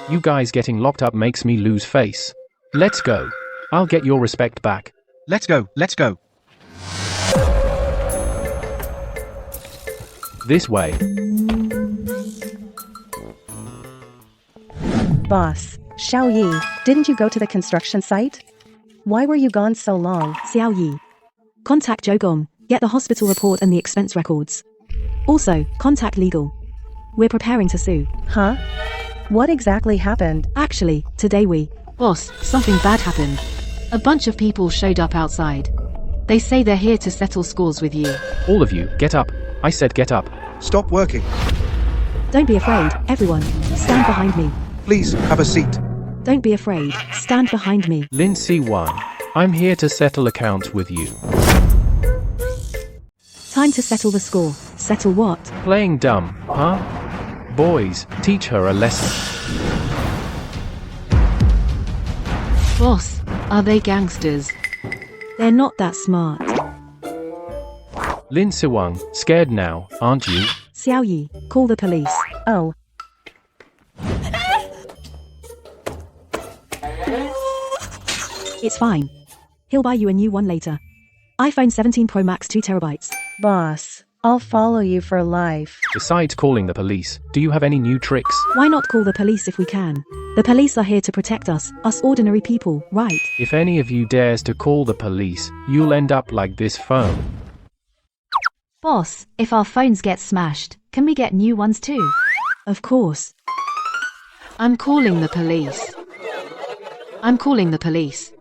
Speaker 5: You guys getting locked up makes me lose face. Let's go. I'll get your respect back.
Speaker 14: Let's go, let's go.
Speaker 5: This way.
Speaker 7: Boss, Xiao Yi, didn't you go to the construction site? Why were you gone so long?
Speaker 2: Xiao Yi. Contact Zhou Gong, get the hospital report and the expense records. Also, contact legal. We're preparing to sue.
Speaker 7: Huh? What exactly happened?
Speaker 2: Actually, today we...
Speaker 3: Boss, something bad happened. A bunch of people showed up outside. They say they're here to settle scores with you.
Speaker 5: All of you, get up. I said get up.
Speaker 15: Stop working.
Speaker 2: Don't be afraid, everyone. Stand behind me.
Speaker 15: Please, have a seat.
Speaker 2: Don't be afraid. Stand behind me.
Speaker 5: Lin Siwang, I'm here to settle accounts with you.
Speaker 2: Time to settle the score. Settle what?
Speaker 5: Playing dumb, huh? Boys, teach her a lesson.
Speaker 3: Boss, are they gangsters?
Speaker 2: They're not that smart.
Speaker 5: Lin Siwang, scared now, aren't you?
Speaker 2: Xiao Yi, call the police.
Speaker 7: Oh.
Speaker 2: It's fine. He'll buy you a new one later. iPhone 17 Pro Max 2 terabytes.
Speaker 7: Boss, I'll follow you for life.
Speaker 5: Besides calling the police, do you have any new tricks?
Speaker 2: Why not call the police if we can? The police are here to protect us ordinary people, right?
Speaker 5: If any of you dares to call the police, you'll end up like this phone.
Speaker 9: Boss, if our phones get smashed, can we get new ones too?
Speaker 2: Of course.
Speaker 3: I'm calling the police. I'm calling the police.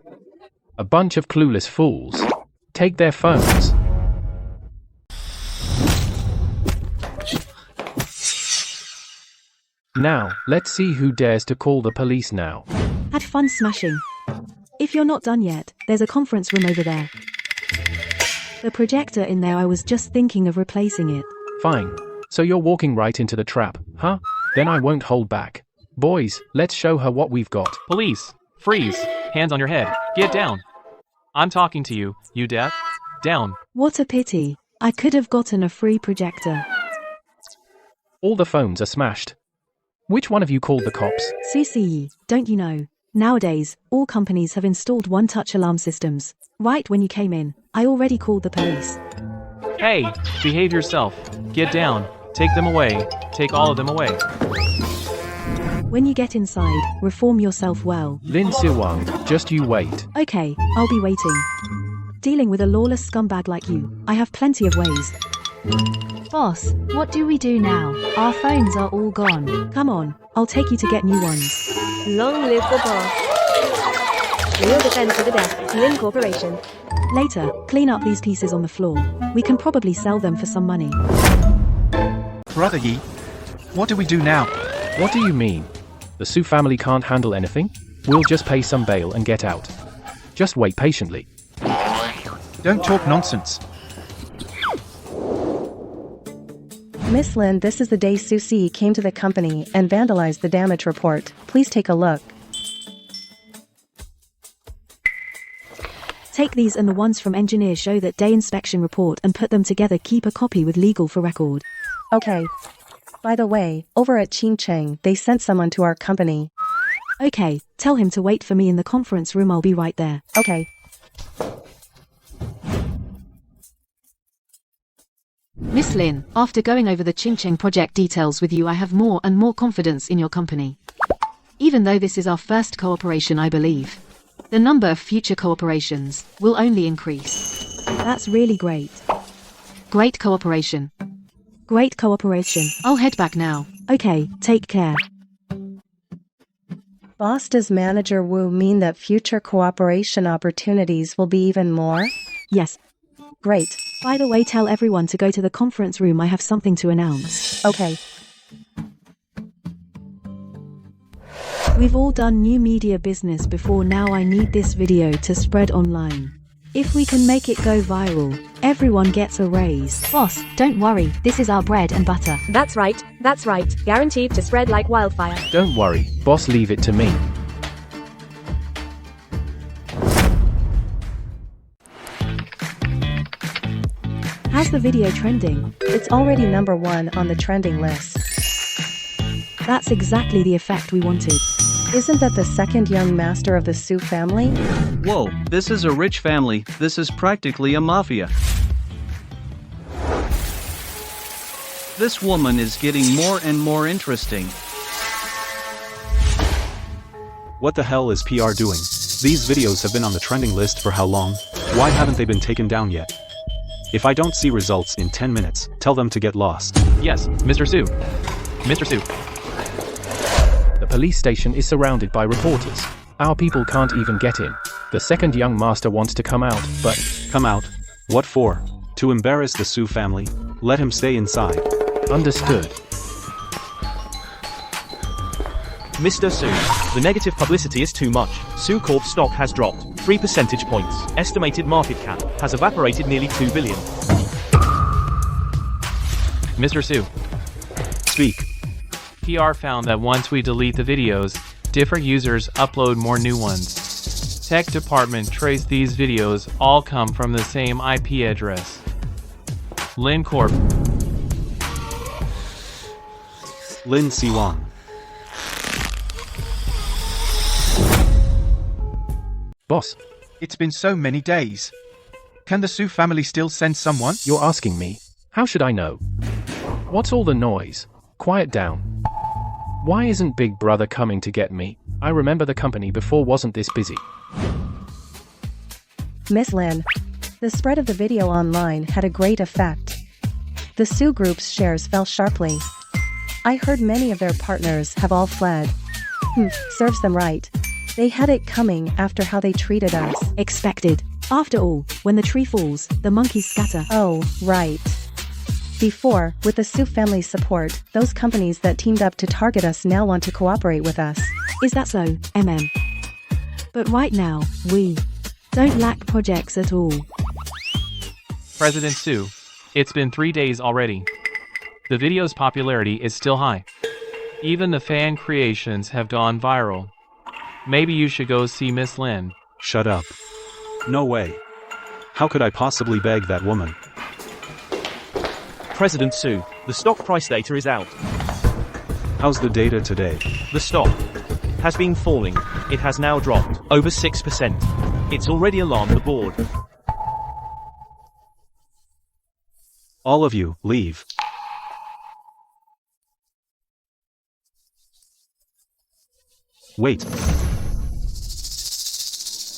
Speaker 5: A bunch of clueless fools. Take their phones. Now, let's see who dares to call the police now.
Speaker 2: Had fun smashing. If you're not done yet, there's a conference room over there. The projector in there, I was just thinking of replacing it.
Speaker 5: Fine. So you're walking right into the trap, huh? Then I won't hold back. Boys, let's show her what we've got.
Speaker 4: Police, freeze. Hands on your head. Get down. I'm talking to you, you deaf. Down.
Speaker 2: What a pity. I could have gotten a free projector.
Speaker 5: All the phones are smashed. Which one of you called the cops?
Speaker 2: Susie, don't you know? Nowadays, all companies have installed one-touch alarm systems. Right when you came in, I already called the police.
Speaker 4: Hey, behave yourself. Get down. Take them away. Take all of them away.
Speaker 2: When you get inside, reform yourself well.
Speaker 5: Lin Siwang, just you wait.
Speaker 2: Okay, I'll be waiting. Dealing with a lawless scumbag like you, I have plenty of ways.
Speaker 9: Boss, what do we do now? Our phones are all gone.
Speaker 2: Come on, I'll take you to get new ones.
Speaker 8: Long live the boss. Real defense to the death. Lin Corporation.
Speaker 2: Later, clean up these pieces on the floor. We can probably sell them for some money.
Speaker 14: Brother Yi, what do we do now?
Speaker 5: What do you mean? The Su family can't handle anything? We'll just pay some bail and get out. Just wait patiently.
Speaker 14: Don't talk nonsense.
Speaker 7: Miss Lin, this is the day Susie came to the company and vandalized the damage report. Please take a look.
Speaker 2: Take these and the ones from engineer show that day inspection report and put them together. Keep a copy with legal for record.
Speaker 7: Okay. By the way, over at Cheng, they sent someone to our company.
Speaker 2: Okay, tell him to wait for me in the conference room. I'll be right there.
Speaker 7: Okay.
Speaker 3: Miss Lin, after going over the Ching project details with you, I have more and more confidence in your company. Even though this is our first cooperation, I believe the number of future cooperations will only increase.
Speaker 2: That's really great.
Speaker 3: Great cooperation.
Speaker 2: Great cooperation.
Speaker 3: I'll head back now.
Speaker 2: Okay, take care.
Speaker 7: Boss, does Manager Wu mean that future cooperation opportunities will be even more?
Speaker 2: Yes.
Speaker 7: Great.
Speaker 2: By the way, tell everyone to go to the conference room. I have something to announce.
Speaker 7: Okay.
Speaker 2: We've all done new media business before. Now I need this video to spread online. If we can make it go viral, everyone gets a raise.
Speaker 9: Boss, don't worry, this is our bread and butter.
Speaker 8: That's right, that's right. Guaranteed to spread like wildfire.
Speaker 5: Don't worry, boss, leave it to me.
Speaker 2: How's the video trending?
Speaker 7: It's already #1 on the trending list.
Speaker 2: That's exactly the effect we wanted.
Speaker 7: Isn't that the second young master of the Su family?
Speaker 10: Whoa, this is a rich family. This is practically a mafia. This woman is getting more and more interesting.
Speaker 1: What the hell is PR doing? These videos have been on the trending list for how long? Why haven't they been taken down yet? If I don't see results in 10 minutes, tell them to get lost.
Speaker 4: Yes, Mr. Su. Mr. Su.
Speaker 5: The police station is surrounded by reporters. Our people can't even get in. The second young master wants to come out, but...
Speaker 1: Come out? What for? To embarrass the Su family? Let him stay inside.
Speaker 5: Understood.
Speaker 17: Mr. Su, the negative publicity is too much. Su Corp stock has dropped 3 percentage points. Estimated market cap has evaporated nearly 2 billion.
Speaker 4: Mr. Su.
Speaker 1: Speak.
Speaker 4: PR found that once we delete the videos, different users upload more new ones. Tech department traced these videos all come from the same IP address. Lin Corp.
Speaker 1: Lin Siwang.
Speaker 5: Boss.
Speaker 14: It's been so many days. Can the Su family still send someone?
Speaker 5: You're asking me. How should I know? What's all the noise? Quiet down. Why isn't Big Brother coming to get me? I remember the company before wasn't this busy.
Speaker 7: Miss Lin, the spread of the video online had a great effect. The Su Group's shares fell sharply. I heard many of their partners have all fled. Serves them right. They had it coming after how they treated us.
Speaker 2: Expected. After all, when the tree falls, the monkeys scatter.
Speaker 7: Oh, right. Before, with the Su family's support, those companies that teamed up to target us now want to cooperate with us.
Speaker 2: Is that so, MM? But right now, we don't lack projects at all.
Speaker 4: President Su, it's been 3 days already. The video's popularity is still high. Even the fan creations have gone viral. Maybe you should go see Miss Lin.
Speaker 1: Shut up. No way. How could I possibly beg that woman?
Speaker 17: President Su, the stock price data is out.
Speaker 1: How's the data today?
Speaker 17: The stock has been falling. It has now dropped over 6%. It's already alarmed the board.
Speaker 1: All of you, leave. Wait.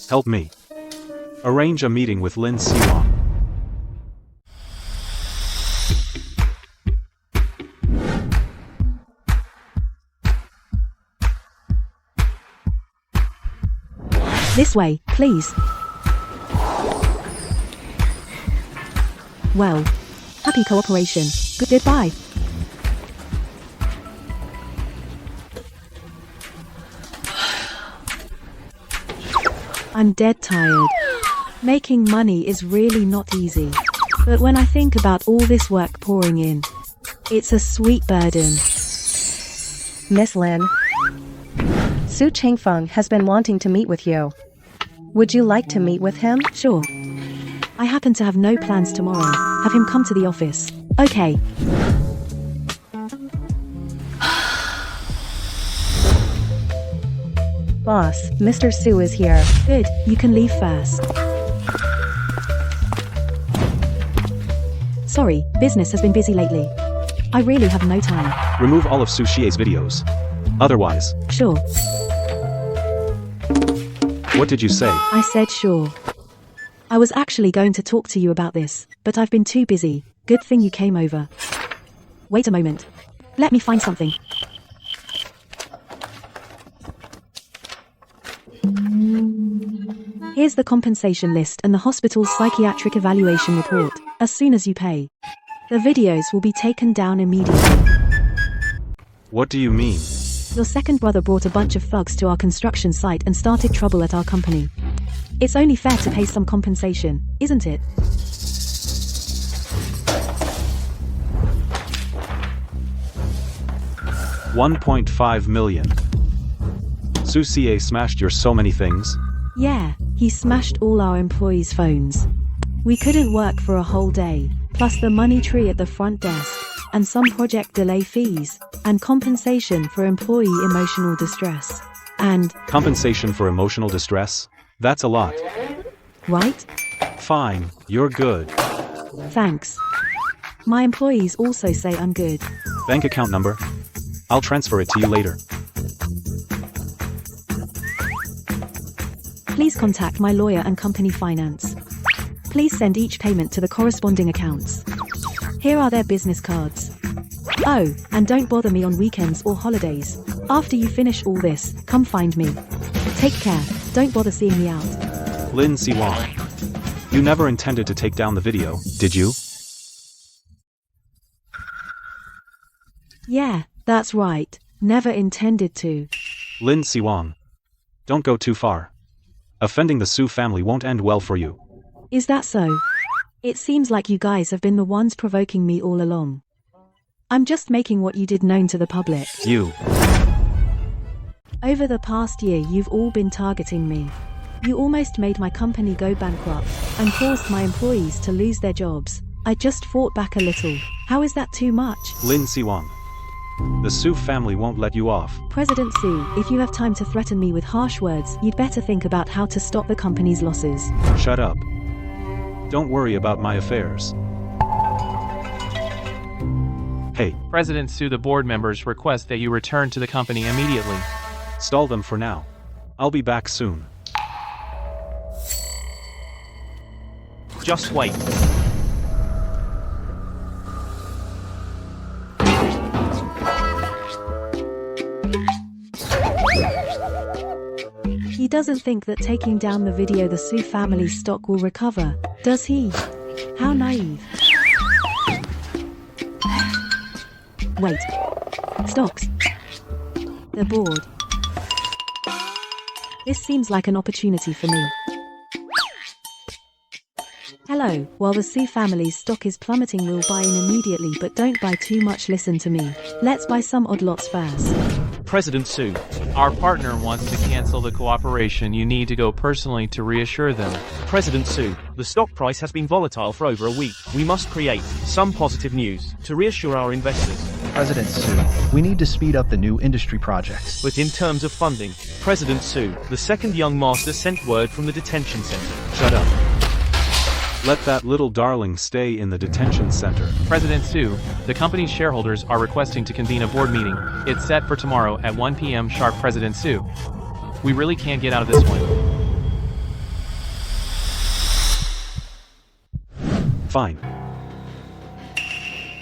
Speaker 1: Help me. Arrange a meeting with Lin Siwang.
Speaker 2: This way, please. Well, happy cooperation. Goodbye. I'm dead tired. Making money is really not easy. But when I think about all this work pouring in, it's a sweet burden.
Speaker 7: Miss Lin, Su Changfeng has been wanting to meet with you. Would you like to meet with him?
Speaker 2: Sure. I happen to have no plans tomorrow. Have him come to the office. Okay.
Speaker 7: Boss, Mr. Su is here.
Speaker 2: Good, you can leave first. Sorry, business has been busy lately. I really have no time.
Speaker 1: Remove all of Su Xie's videos. Otherwise.
Speaker 2: Sure.
Speaker 1: What did you say?
Speaker 2: I said sure. I was actually going to talk to you about this, but I've been too busy. Good thing you came over. Wait a moment. Let me find something. Here's the compensation list and the hospital's psychiatric evaluation report. As soon as you pay, the videos will be taken down immediately.
Speaker 1: What do you mean?
Speaker 2: Your second brother brought a bunch of thugs to our construction site and started trouble at our company. It's only fair to pay some compensation, isn't it?
Speaker 1: $1.5 million. Su Xie smashed your so many things?
Speaker 2: Yeah, he smashed all our employees' phones. We couldn't work for a whole day, plus the money tree at the front desk, and some project delay fees, and compensation for employee emotional distress. And
Speaker 1: compensation for emotional distress? That's a lot.
Speaker 2: Right?
Speaker 1: Fine, you're good.
Speaker 2: Thanks. My employees also say I'm good.
Speaker 1: Bank account number? I'll transfer it to you later.
Speaker 2: Please contact my lawyer and company finance. Please send each payment to the corresponding accounts. Here are their business cards. Oh, and don't bother me on weekends or holidays. After you finish all this, come find me. Take care, don't bother seeing me out.
Speaker 1: Lin Siwang. You never intended to take down the video, did you?
Speaker 2: Yeah, that's right. Never intended to.
Speaker 1: Lin Siwang. Don't go too far. Offending the Su family won't end well for you.
Speaker 2: Is that so? It seems like you guys have been the ones provoking me all along. I'm just making what you did known to the public.
Speaker 1: You.
Speaker 2: Over the past year you've all been targeting me. You almost made my company go bankrupt, and caused my employees to lose their jobs. I just fought back a little. How is that too much?
Speaker 1: Lin Siwang. The Su family won't let you off.
Speaker 2: President Su, if you have time to threaten me with harsh words, you'd better think about how to stop the company's losses.
Speaker 1: Shut up. Don't worry about my affairs. Hey.
Speaker 4: President Su, the board members request that you return to the company immediately.
Speaker 1: Stall them for now. I'll be back soon.
Speaker 17: Just wait.
Speaker 2: He doesn't think that taking down the video the Su family's stock will recover, does he? How naive. Wait. Stocks. The board. This seems like an opportunity for me. Hello, while the Su family's stock is plummeting we'll buy in immediately, but don't buy too much, listen to me. Let's buy some odd lots first.
Speaker 17: President Su.
Speaker 4: Our partner wants to cancel the cooperation. You need to go personally to reassure them.
Speaker 17: President Su, the stock price has been volatile for over a week. We must create some positive news to reassure our investors.
Speaker 13: President Su, we need to speed up the new industry projects.
Speaker 17: But in terms of funding, President Su, the second young master sent word from the detention center.
Speaker 1: Shut up. Let that little darling stay in the detention center.
Speaker 4: President Su, the company's shareholders are requesting to convene a board meeting. It's set for tomorrow at 1 p.m. sharp. President Su. We really can't get out of this one.
Speaker 1: Fine.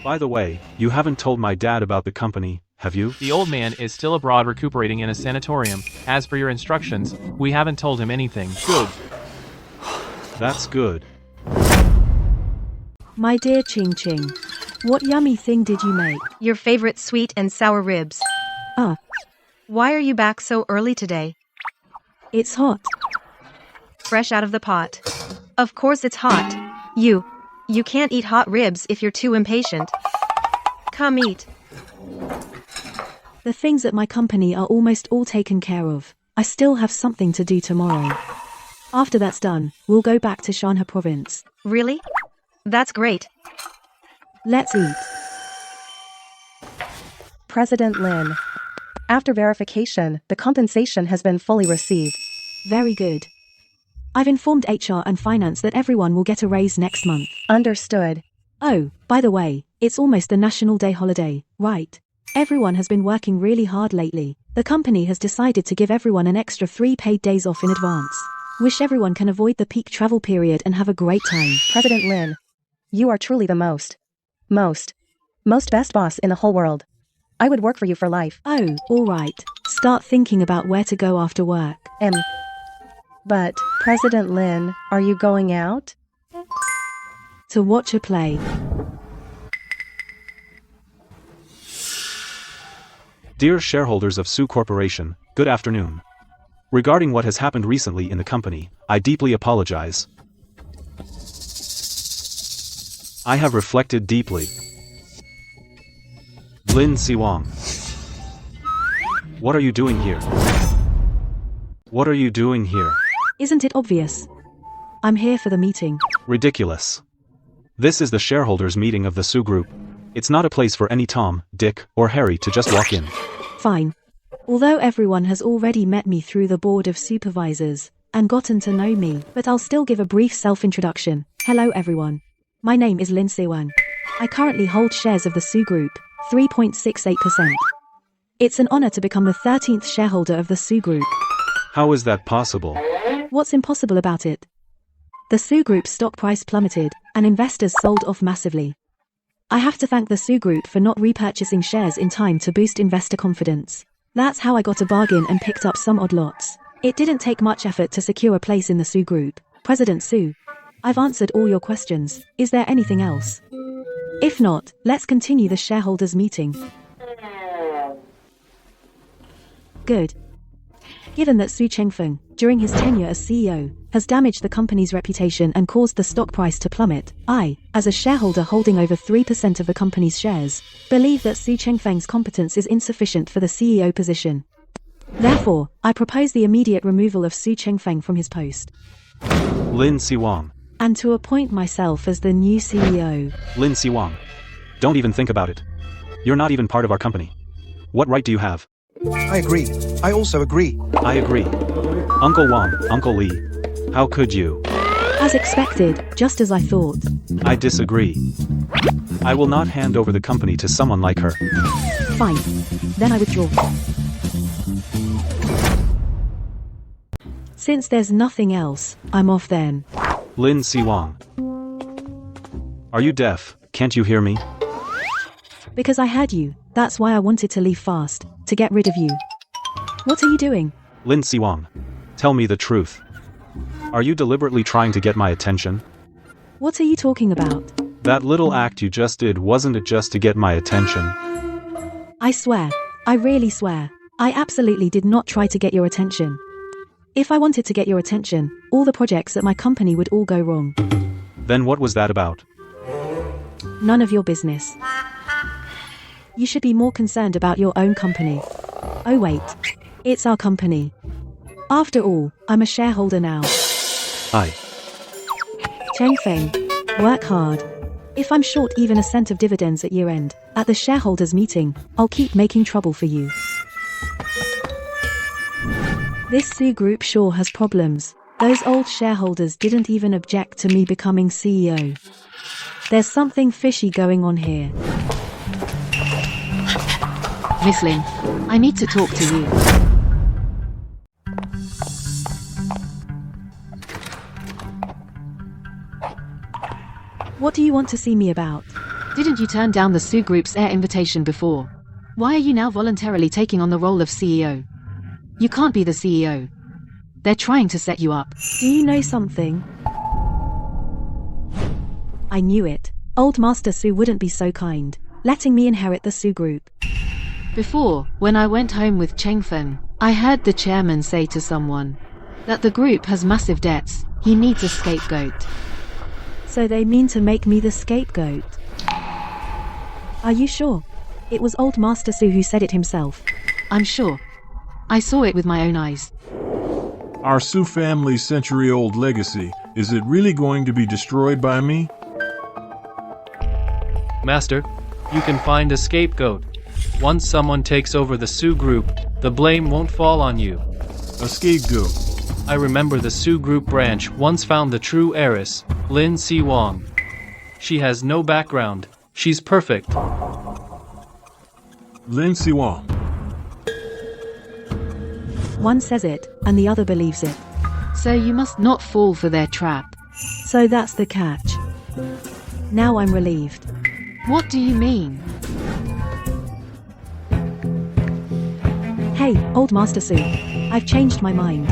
Speaker 1: By the way, you haven't told my dad about the company, have you?
Speaker 4: The old man is still abroad recuperating in a sanatorium. As for your instructions, we haven't told him anything.
Speaker 17: Good.
Speaker 1: That's good.
Speaker 2: My dear Ching Ching, what yummy thing did you make?
Speaker 12: Your favorite sweet and sour ribs.
Speaker 2: Ah.
Speaker 12: Why are you back so early today?
Speaker 2: It's hot.
Speaker 12: Fresh out of the pot. Of course it's hot. You can't eat hot ribs if you're too impatient. Come eat.
Speaker 2: The things at my company are almost all taken care of. I still have something to do tomorrow. After that's done, we'll go back to Shanha province.
Speaker 12: Really? That's great.
Speaker 2: Let's eat.
Speaker 7: President Lin. After verification, the compensation has been fully received.
Speaker 2: Very good. I've informed HR and finance that everyone will get a raise next month.
Speaker 7: Understood.
Speaker 2: Oh, by the way, it's almost the National Day holiday, right? Everyone has been working really hard lately. The company has decided to give everyone an extra 3 paid days off in advance. Wish everyone can avoid the peak travel period and have a great time.
Speaker 7: President Lin, you are truly the most best boss in the whole world. I would work for you for life.
Speaker 2: Oh, alright. Start thinking about where to go after work.
Speaker 7: But, President Lin, are you going out?
Speaker 2: To watch a play.
Speaker 1: Dear shareholders of Su Corporation, good afternoon. Regarding what has happened recently in the company, I deeply apologize. I have reflected deeply. Lin Siwang. What are you doing here? What are you doing here?
Speaker 2: Isn't it obvious? I'm here for the meeting.
Speaker 1: Ridiculous. This is the shareholders' meeting of the Su Group. It's not a place for any Tom, Dick, or Harry to just walk in.
Speaker 2: Fine. Although everyone has already met me through the board of supervisors and gotten to know me, but I'll still give a brief self-introduction. Hello everyone. My name is Lin Siwang. I currently hold shares of the Su Group, 3.68%. It's an honor to become the 13th shareholder of the Su Group.
Speaker 1: How is that possible?
Speaker 2: What's impossible about it? The Su Group's stock price plummeted, and investors sold off massively. I have to thank the Su Group for not repurchasing shares in time to boost investor confidence. That's how I got a bargain and picked up some odd lots. It didn't take much effort to secure a place in the Su Group. President Su, I've answered all your questions. Is there anything else? If not, let's continue the shareholders' meeting. Good. Given that Su Chengfeng, during his tenure as CEO, has damaged the company's reputation and caused the stock price to plummet, I, as a shareholder holding over 3% of the company's shares, believe that Su Chengfeng's competence is insufficient for the CEO position. Therefore, I propose the immediate removal of Su Chengfeng from his post.
Speaker 1: Lin Siwang.
Speaker 2: And to appoint myself as the new CEO.
Speaker 1: Lin Siwang. Don't even think about it. You're not even part of our company. What right do you have?
Speaker 15: I agree. I also agree.
Speaker 1: I agree. Uncle Wang, Uncle Lee. How could you?
Speaker 2: As expected, just as I thought.
Speaker 1: I disagree. I will not hand over the company to someone like her.
Speaker 2: Fine. Then I withdraw. Since there's nothing else, I'm off then.
Speaker 1: Lin Siwang. Are you deaf? Can't you hear me?
Speaker 2: Because I had you. That's why I wanted to leave fast, to get rid of you. What are you doing?
Speaker 1: Lin Siwang. Tell me the truth. Are you deliberately trying to get my attention?
Speaker 2: What are you talking about?
Speaker 1: That little act you just did, wasn't it just to get my attention?
Speaker 2: I swear. I really swear. I absolutely did not try to get your attention. If I wanted to get your attention, all the projects at my company would all go wrong.
Speaker 1: Then what was that about?
Speaker 2: None of your business. You should be more concerned about your own company. Oh wait. It's our company. After all, I'm a shareholder now.
Speaker 1: Aye.
Speaker 2: Chengfeng, work hard. If I'm short even a cent of dividends at year end, at the shareholders meeting, I'll keep making trouble for you. This Sue group sure has problems. Those old shareholders didn't even object to me becoming CEO. There's something fishy going on here.
Speaker 3: Miss Lin, I need to talk to you.
Speaker 2: What do you want to see me about?
Speaker 3: Didn't you turn down the Sue Group's air invitation before? Why are you now voluntarily taking on the role of CEO? You can't be the CEO. They're trying to set you up.
Speaker 2: Do you know something? I knew it. Old Master Sue wouldn't be so kind, letting me inherit the Sue Group.
Speaker 3: Before, when I went home with Chengfeng, I heard the chairman say to someone that the group has massive debts, he needs a scapegoat.
Speaker 2: So they mean to make me the scapegoat? Are you sure? It was old Master Sue who said it himself.
Speaker 3: I'm sure. I saw it with my own eyes.
Speaker 6: Our Sue family's century-old legacy, is it really going to be destroyed by me?
Speaker 5: Master, you can find a scapegoat. Once someone takes over the Sue group, the blame won't fall on you.
Speaker 6: A scapegoat?
Speaker 5: I remember the Sue group branch once found the true heiress, Lin Siwang. She has no background. She's perfect.
Speaker 6: Lin Siwang.
Speaker 2: One says it, and the other believes it.
Speaker 3: So you must not fall for their trap.
Speaker 2: So that's the catch. Now I'm relieved.
Speaker 3: What do you mean?
Speaker 2: Hey, old Master Sue. I've changed my mind.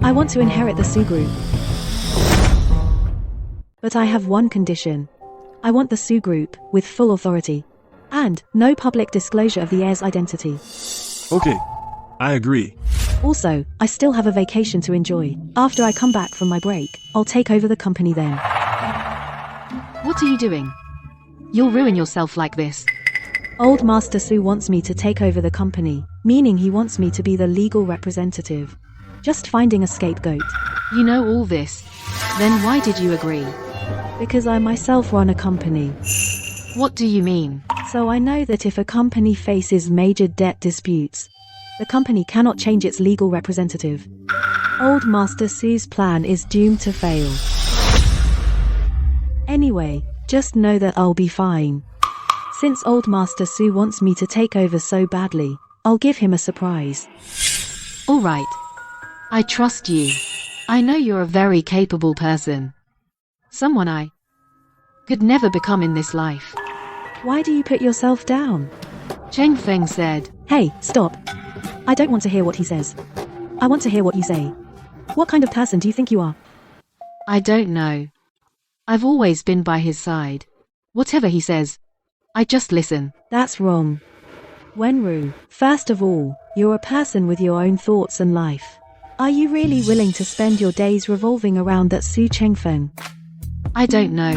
Speaker 2: I want to inherit the Sue group. But I have one condition. I want the Sue group, with full authority. And no public disclosure of the heir's identity.
Speaker 6: Okay, I agree.
Speaker 2: Also, I still have a vacation to enjoy. After I come back from my break, I'll take over the company then.
Speaker 3: What are you doing? You'll ruin yourself like this.
Speaker 2: Old Master Sue wants me to take over the company, meaning he wants me to be the legal representative. Just finding a scapegoat.
Speaker 3: You know all this. Then why did you agree?
Speaker 2: Because I myself run a company.
Speaker 3: What do you mean?
Speaker 2: So I know that if a company faces major debt disputes, the company cannot change its legal representative. Old Master Sue's plan is doomed to fail. Anyway, just know that I'll be fine. Since Old Master Sue wants me to take over so badly, I'll give him a surprise.
Speaker 3: All right. I trust you. I know you're a very capable person. Someone I could never become in this life.
Speaker 2: Why do you put yourself down?
Speaker 3: Chengfeng said.
Speaker 2: Hey, stop. I don't want to hear what he says. I want to hear what you say. What kind of person do you think you are?
Speaker 3: I don't know. I've always been by his side. Whatever he says, I just listen.
Speaker 2: That's wrong. Wenru, first of all, you're a person with your own thoughts and life. Are you really willing to spend your days revolving around that Su Chengfeng?
Speaker 3: I don't know.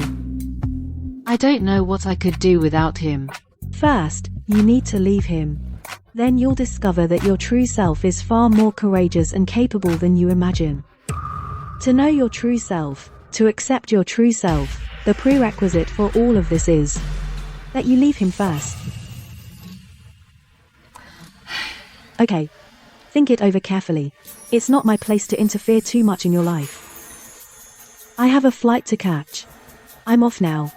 Speaker 3: I don't know what I could do without him.
Speaker 2: First, you need to leave him. Then you'll discover that your true self is far more courageous and capable than you imagine. To know your true self, to accept your true self, the prerequisite for all of this is that you leave him first. Okay. Think it over carefully. It's not my place to interfere too much in your life. I have a flight to catch. I'm off now.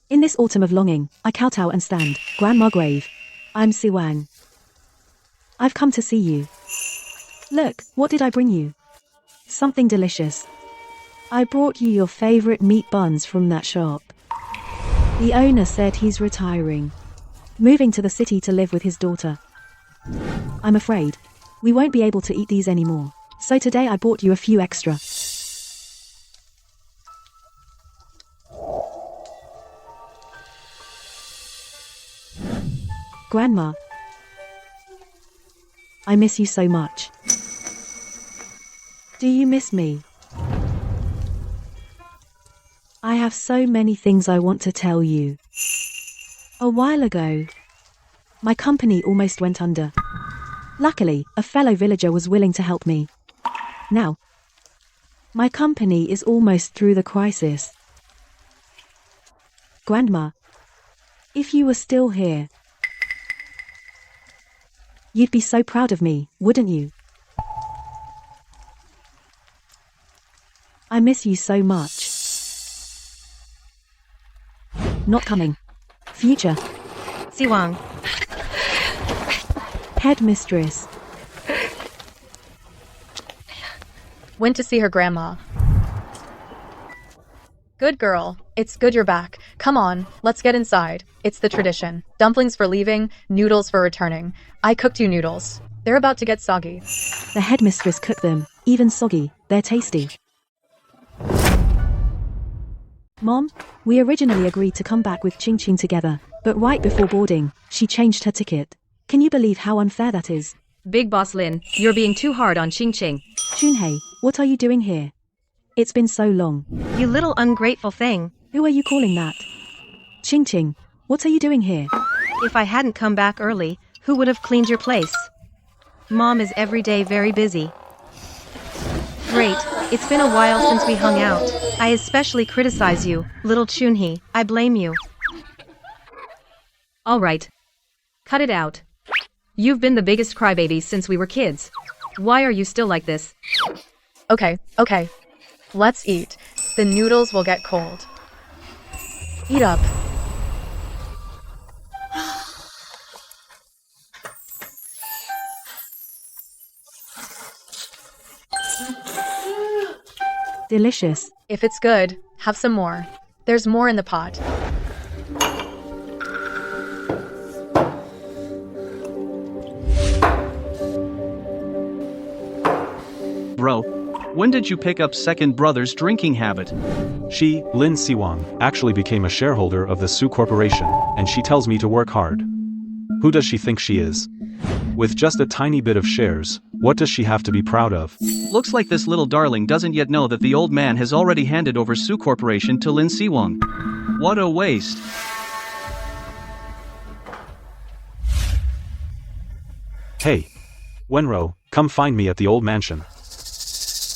Speaker 2: In this autumn of longing, I kowtow and stand, Grandma grave. I'm Siwang. I've come to see you. Look, what did I bring you? Something delicious. I brought you your favorite meat buns from that shop. The owner said he's retiring, moving to the city to live with his daughter. I'm afraid we won't be able to eat these anymore, so today I bought you a few extra. Grandma, I miss you so much. Do you miss me? have so many things I want to tell you. A while ago, my company almost went under. Luckily, a fellow villager was willing to help me. Now, my company is almost through the crisis. Grandma, if you were still here, you'd be so proud of me, wouldn't you? I miss you so much. Not coming. Future.
Speaker 12: Siwang.
Speaker 2: Headmistress.
Speaker 16: Went to see her grandma. Good girl. It's good you're back. Come on, let's get inside. It's the tradition. Dumplings for leaving, noodles for returning. I cooked you noodles. They're about to get soggy.
Speaker 2: The headmistress cooked them, even soggy, they're tasty. Mom, we originally agreed to come back with Ching Ching together, but right before boarding, she changed her ticket. Can you believe how unfair that is?
Speaker 12: Big Boss Lin, you're being too hard on Ching Ching.
Speaker 2: Chunhei, what are you doing here? It's been so long.
Speaker 12: You little ungrateful thing.
Speaker 2: Who are you calling that? Ching Ching, what are you doing here?
Speaker 12: If I hadn't come back early, who would have cleaned your place? Mom is every day very busy. Great, it's been a while since we hung out. I especially criticize you, little Chunhee. I blame you. Alright. Cut it out. You've been the biggest crybaby since we were kids. Why are you still like this?
Speaker 16: Okay. Let's eat. The noodles will get cold. Eat up.
Speaker 2: Delicious.
Speaker 16: If it's good, have some more. There's more in the pot.
Speaker 10: Bro, when did you pick up second brother's drinking habit?
Speaker 1: She, Lin Siwang, actually became a shareholder of the Su Corporation, and she tells me to work hard. Who does she think she is? With just a tiny bit of shares, what does she have to be proud of?
Speaker 10: Looks like this little darling doesn't yet know that the old man has already handed over Su Corporation to Lin Siwang. What a waste.
Speaker 1: Hey, Wenro, come find me at the old mansion.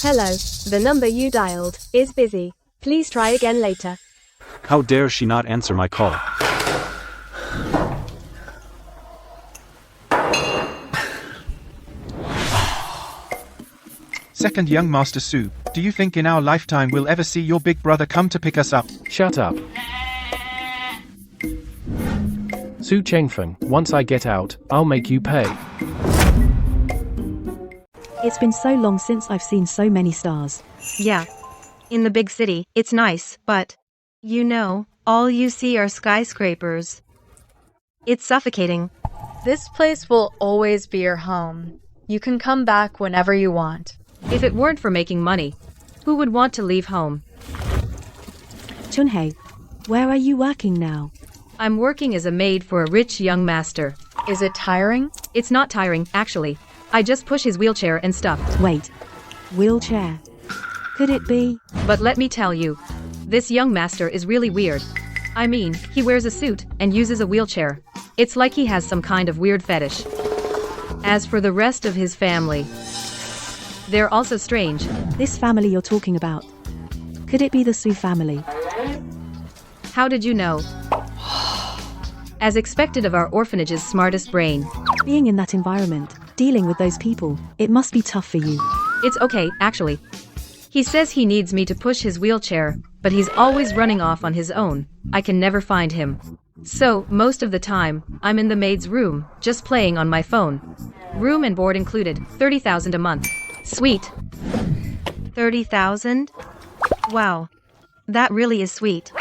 Speaker 8: Hello, the number you dialed is busy. Please try again later.
Speaker 1: How dare she not answer my call?
Speaker 14: Second young Master Su, do you think in our lifetime we'll ever see your big brother come to pick us up?
Speaker 5: Shut up. Su Chengfeng, once I get out, I'll make you pay.
Speaker 2: It's been so long since I've seen so many stars.
Speaker 12: Yeah. In the big city, it's nice, but you know, all you see are skyscrapers. It's suffocating.
Speaker 16: This place will always be your home. You can come back whenever you want.
Speaker 12: If it weren't for making money, who would want to leave home?
Speaker 2: Chunhei, where are you working now?
Speaker 12: I'm working as a maid for a rich young master.
Speaker 16: Is it tiring?
Speaker 12: It's not tiring, actually. I just push his wheelchair and stuff.
Speaker 2: Wait. Wheelchair? Could it be?
Speaker 12: But let me tell you, this young master is really weird. I mean, he wears a suit and uses a wheelchair. It's like he has some kind of weird fetish. As for the rest of his family, they're also strange.
Speaker 2: This family you're talking about. Could it be the Su family?
Speaker 12: How did you know? As expected of our orphanage's smartest brain.
Speaker 2: Being in that environment, dealing with those people, it must be tough for you.
Speaker 12: It's okay, actually. He says he needs me to push his wheelchair, but he's always running off on his own. I can never find him. So, most of the time, I'm in the maid's room, just playing on my phone. Room and board included, 30,000 a month. Sweet. 30,000? Wow. That really is sweet.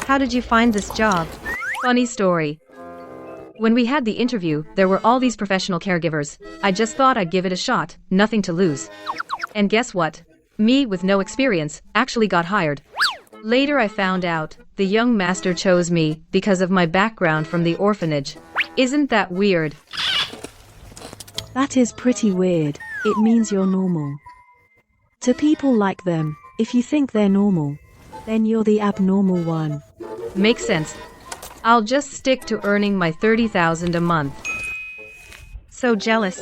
Speaker 12: How did you find this job? Funny story. When we had the interview, there were all these professional caregivers. I just thought I'd give it a shot, nothing to lose. And guess what? Me, with no experience, actually got hired. Later I found out, the young master chose me because of my background from the orphanage. Isn't that weird?
Speaker 2: That is pretty weird. It means you're normal. To people like them, if you think they're normal, Then you're the abnormal one.
Speaker 18: Makes sense. I'll just stick to earning my 30,000 a month.
Speaker 12: So jealous.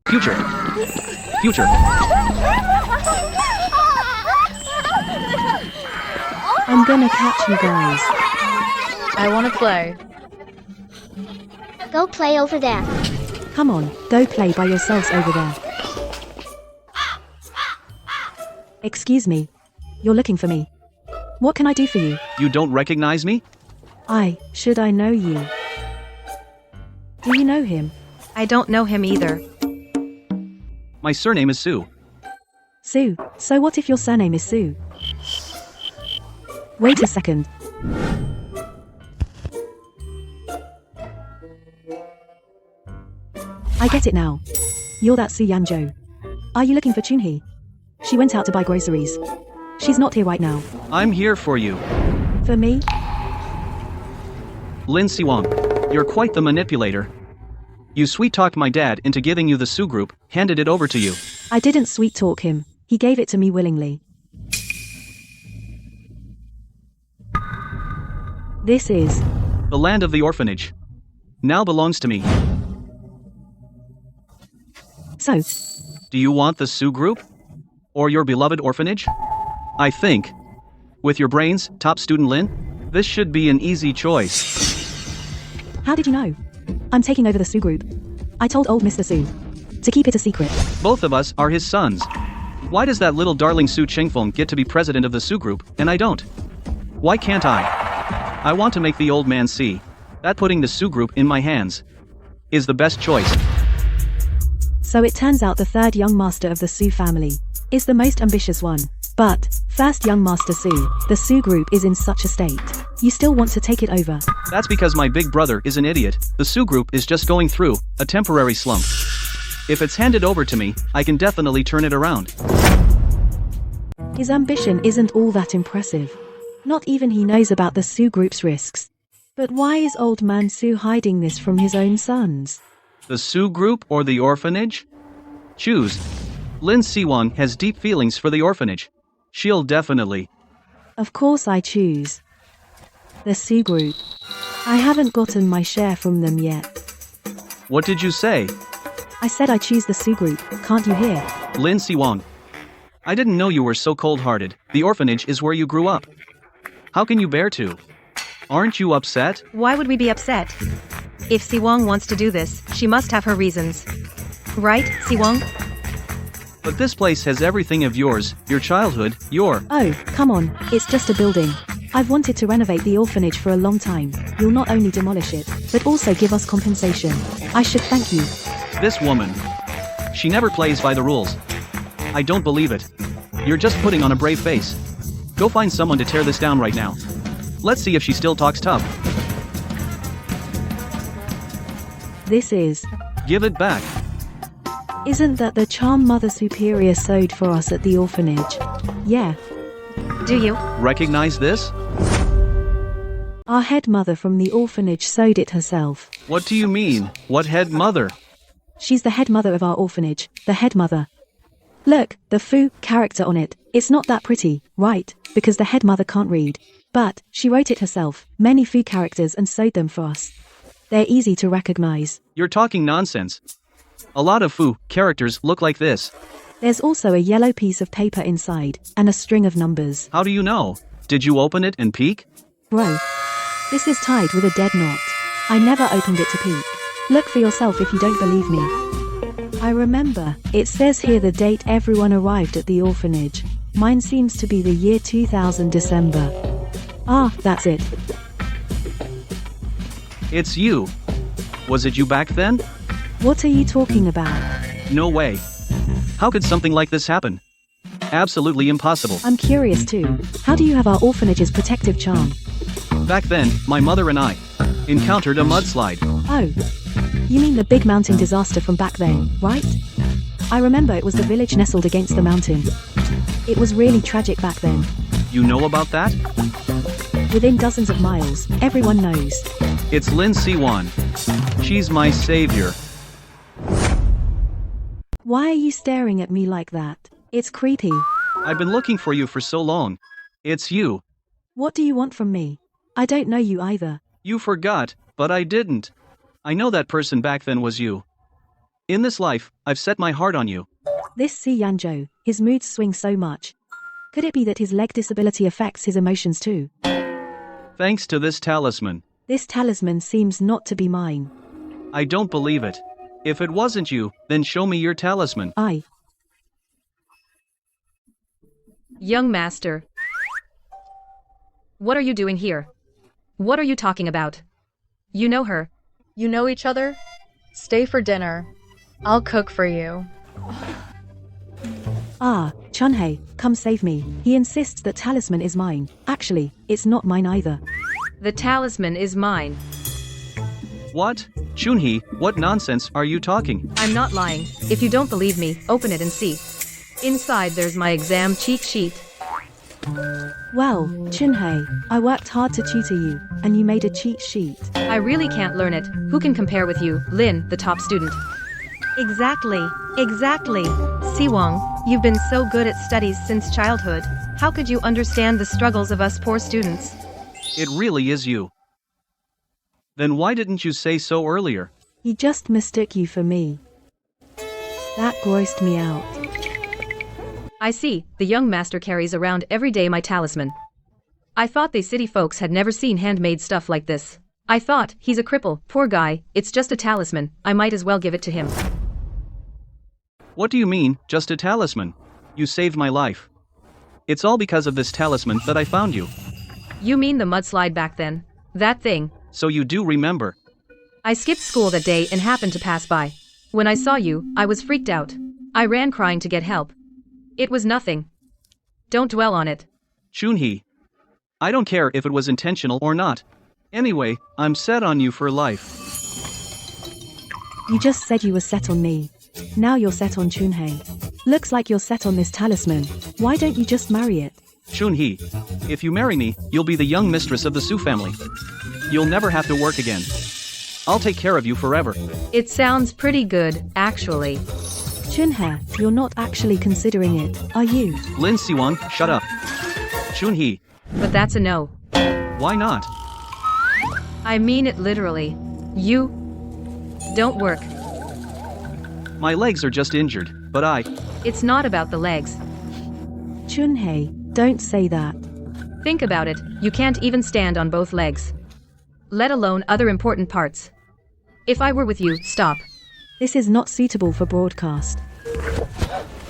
Speaker 10: Future. Future.
Speaker 2: I'm gonna catch you guys.
Speaker 16: I want to play.
Speaker 19: Go play over there.
Speaker 2: Come on, go play by yourselves over there. Excuse me. You're looking for me. What can I do for you?
Speaker 10: You don't recognize me?
Speaker 2: Should I know you? Do you know him?
Speaker 12: I don't know him either.
Speaker 10: My surname is Sue.
Speaker 2: Sue. So what if your surname is Sue? Wait a second. I get it now. You're that Sue Yanjo. Are you looking for Chunhee? She went out to buy groceries. She's not here right now.
Speaker 10: I'm here for you.
Speaker 2: For me?
Speaker 10: Lin Siwang, you're quite the manipulator. You sweet-talked my dad into giving you the Sue group, handed it over to you.
Speaker 2: I didn't sweet-talk him. He gave it to me willingly. This is...
Speaker 10: the land of the orphanage. Now belongs to me.
Speaker 2: So?
Speaker 10: Do you want the Sue group? Or your beloved orphanage? I think, with your brains, top student Lin, this should be an easy choice.
Speaker 2: How did you know? I'm taking over the Sue group. I told old Mr. Sue to keep it a secret.
Speaker 10: Both of us are his sons. Why does that little darling Sue Chengfeng get to be president of the Sue group, and I don't? Why can't I? I want to make the old man see that putting the Sue group in my hands is the best choice.
Speaker 2: So it turns out the third young master of the Sue family is the most ambitious one. But, first young master Sue, the Sue group is in such a state. You still want to take it over?
Speaker 10: That's because my big brother is an idiot. The Sue group is just going through a temporary slump. If it's handed over to me, I can definitely turn it around.
Speaker 2: His ambition isn't all that impressive. Not even he knows about the Sue group's risks. But why is old man Sue hiding this from his own sons?
Speaker 10: The Sue group or the orphanage? Choose. Lin Siwang has deep feelings for the orphanage. She'll definitely...
Speaker 2: Of course I choose the Sue group. I haven't gotten my share from them yet.
Speaker 10: What did you say?
Speaker 2: I said I choose the Sue group, can't you hear?
Speaker 10: Lin Siwang, I didn't know you were so cold-hearted. The orphanage is where you grew up. How can you bear to? Aren't you upset?
Speaker 12: Why would we be upset? If Siwang wants to do this, she must have her reasons. Right, Siwang?
Speaker 10: But this place has everything of yours, your childhood, your...
Speaker 2: Oh, come on, it's just a building. I've wanted to renovate the orphanage for a long time. You'll not only demolish it, but also give us compensation. I should thank you.
Speaker 10: This woman. She never plays by the rules. I don't believe it. You're just putting on a brave face. Go find someone to tear this down right now. Let's see if she still talks tough.
Speaker 2: This is...
Speaker 10: Give it back.
Speaker 2: Isn't that the charm Mother Superior sewed for us at the orphanage? Yeah.
Speaker 12: Do you?
Speaker 10: Recognize this?
Speaker 2: Our head mother from the orphanage sewed it herself.
Speaker 10: What do you mean? What head mother?
Speaker 2: She's the head mother of our orphanage, the head mother. Look, the Fu character on it. It's not that pretty, right? Because the head mother can't read. But, she wrote it herself, many Fu characters and sewed them for us. They're easy to recognize.
Speaker 10: You're talking nonsense. A lot of Fu characters look like this.
Speaker 2: There's also a yellow piece of paper inside, and a string of numbers.
Speaker 10: How do you know? Did you open it and peek?
Speaker 2: Bro, this is tied with a dead knot. I never opened it to peek. Look for yourself if you don't believe me. I remember, it says here the date everyone arrived at the orphanage. Mine seems to be the year 2000 December. Ah, that's it.
Speaker 10: It's you. Was it you back then?
Speaker 2: What are you talking about?
Speaker 10: No way. How could something like this happen? Absolutely impossible.
Speaker 2: I'm curious too. How do you have our orphanage's protective charm?
Speaker 10: Back then, my mother and I encountered a mudslide.
Speaker 2: Oh. You mean the big mountain disaster from back then, right? I remember it was the village nestled against the mountain. It was really tragic back then.
Speaker 10: You know about that?
Speaker 2: Within dozens of miles, everyone knows.
Speaker 10: It's Lin Siwang. She's my savior.
Speaker 2: Why are you staring at me like that? It's creepy.
Speaker 10: I've been looking for you for so long. It's you.
Speaker 2: What do you want from me? I don't know you either.
Speaker 10: You forgot, but I didn't. I know that person back then was you. In this life, I've set my heart on you.
Speaker 2: This Si Yanjo, his moods swing so much. Could it be that his leg disability affects his emotions too?
Speaker 10: Thanks to this talisman.
Speaker 2: This talisman seems not to be mine.
Speaker 10: I don't believe it. If it wasn't you, then show me your talisman.
Speaker 18: Young master. What are you doing here? What are you talking about? You know her.
Speaker 16: You know each other? Stay for dinner. I'll cook for you.
Speaker 2: Chunhei, come save me. He insists that talisman is mine. Actually, it's not mine either.
Speaker 18: The talisman is mine.
Speaker 10: What? Chunhee, what nonsense are you talking?
Speaker 18: I'm not lying. If you don't believe me, open it and see. Inside there's my exam cheat sheet.
Speaker 2: Well, Chunhei, I worked hard to tutor you, and you made a cheat sheet.
Speaker 18: I really can't learn it. Who can compare with you, Lin, the top student?
Speaker 12: Exactly. Siwang, you've been so good at studies since childhood. How could you understand the struggles of us poor students?
Speaker 10: It really is you. Then why didn't you say so earlier?
Speaker 2: He just mistook you for me. That grossed me out.
Speaker 18: I see, the young master carries around every day my talisman. I thought they city folks had never seen handmade stuff like this. I thought, he's a cripple, poor guy, it's just a talisman, I might as well give it to him.
Speaker 10: What do you mean, just a talisman? You saved my life. It's all because of this talisman that I found you.
Speaker 18: You mean the mudslide back then? That thing?
Speaker 10: So you do remember.
Speaker 18: I skipped school that day and happened to pass by. When I saw you, I was freaked out. I ran crying to get help. It was nothing. Don't dwell on it.
Speaker 10: Chunhee. I don't care if it was intentional or not. Anyway, I'm set on you for life.
Speaker 2: You just said you were set on me. Now you're set on Chunhei. Looks like you're set on this talisman. Why don't you just marry it?
Speaker 10: Chunhee, if you marry me, you'll be the young mistress of the Su family. You'll never have to work again. I'll take care of you forever.
Speaker 18: It sounds pretty good, actually.
Speaker 2: Chunhei, you're not actually considering it, are you?
Speaker 10: Lin Siwang, shut up. Chunhee.
Speaker 18: But that's a no.
Speaker 10: Why not?
Speaker 18: I mean it literally. You don't work.
Speaker 10: My legs are just injured, but
Speaker 18: It's not about the legs.
Speaker 2: Chunhei, don't say that.
Speaker 18: Think about it, you can't even stand on both legs. Let alone other important parts. If I were with you, stop.
Speaker 2: This is not suitable for broadcast.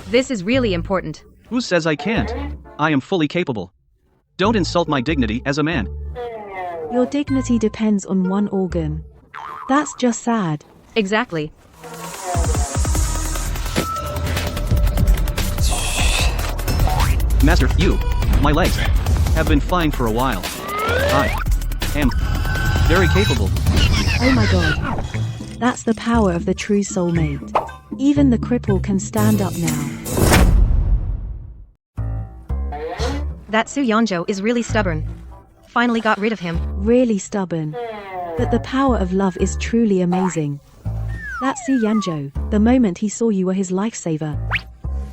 Speaker 18: This is really important.
Speaker 10: Who says I can't? I am fully capable. Don't insult my dignity as a man.
Speaker 2: Your dignity depends on one organ. That's just sad.
Speaker 18: Exactly.
Speaker 10: Master, my legs, have been fine for a while. I am very capable.
Speaker 2: Oh my god. That's the power of the true soulmate. Even the cripple can stand up now.
Speaker 12: That Su Yanjo is really stubborn. Finally got rid of him.
Speaker 2: Really stubborn. But the power of love is truly amazing. That Si Yanjo, the moment he saw you were his lifesaver.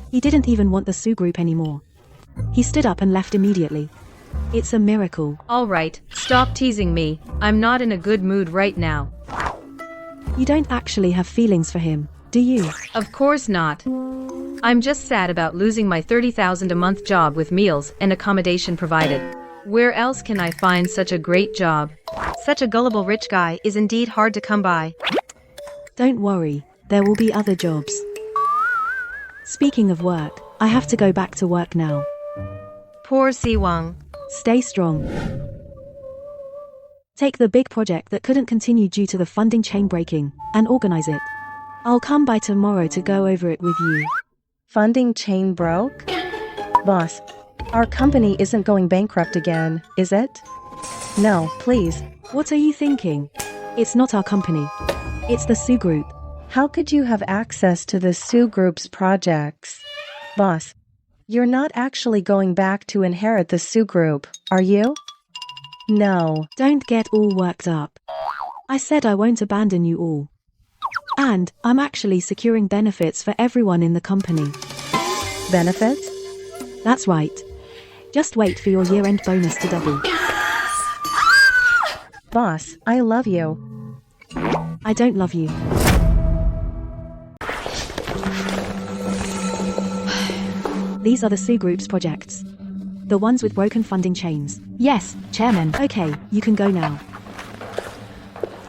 Speaker 2: He didn't even want the Su group anymore. He stood up and left immediately. It's a miracle.
Speaker 18: Alright, stop teasing me. I'm not in a good mood right now.
Speaker 2: You don't actually have feelings for him, do you?
Speaker 18: Of course not. I'm just sad about losing my 30,000 a month job with meals and accommodation provided. Where else can I find such a great job?
Speaker 12: Such a gullible rich guy is indeed hard to come by.
Speaker 2: Don't worry, there will be other jobs. Speaking of work, I have to go back to work now.
Speaker 12: Poor Siwang.
Speaker 2: Stay strong. Take the big project that couldn't continue due to the funding chain breaking, and organize it. I'll come by tomorrow to go over it with you.
Speaker 7: Funding chain broke? Boss, our company isn't going bankrupt again, is it? No, please.
Speaker 2: What are you thinking? It's not our company. It's the Su Group.
Speaker 7: How could you have access to the Su Group's projects? Boss, you're not actually going back to inherit the Su Group, are you? No.
Speaker 2: Don't get all worked up. I said I won't abandon you all. And I'm actually securing benefits for everyone in the company.
Speaker 7: Benefits?
Speaker 2: That's right. Just wait for your year-end bonus to double.
Speaker 7: Boss, I love you.
Speaker 2: I don't love you. These are the Sue Group's projects. The ones with broken funding chains.
Speaker 9: Yes, Chairman.
Speaker 2: Okay, you can go now.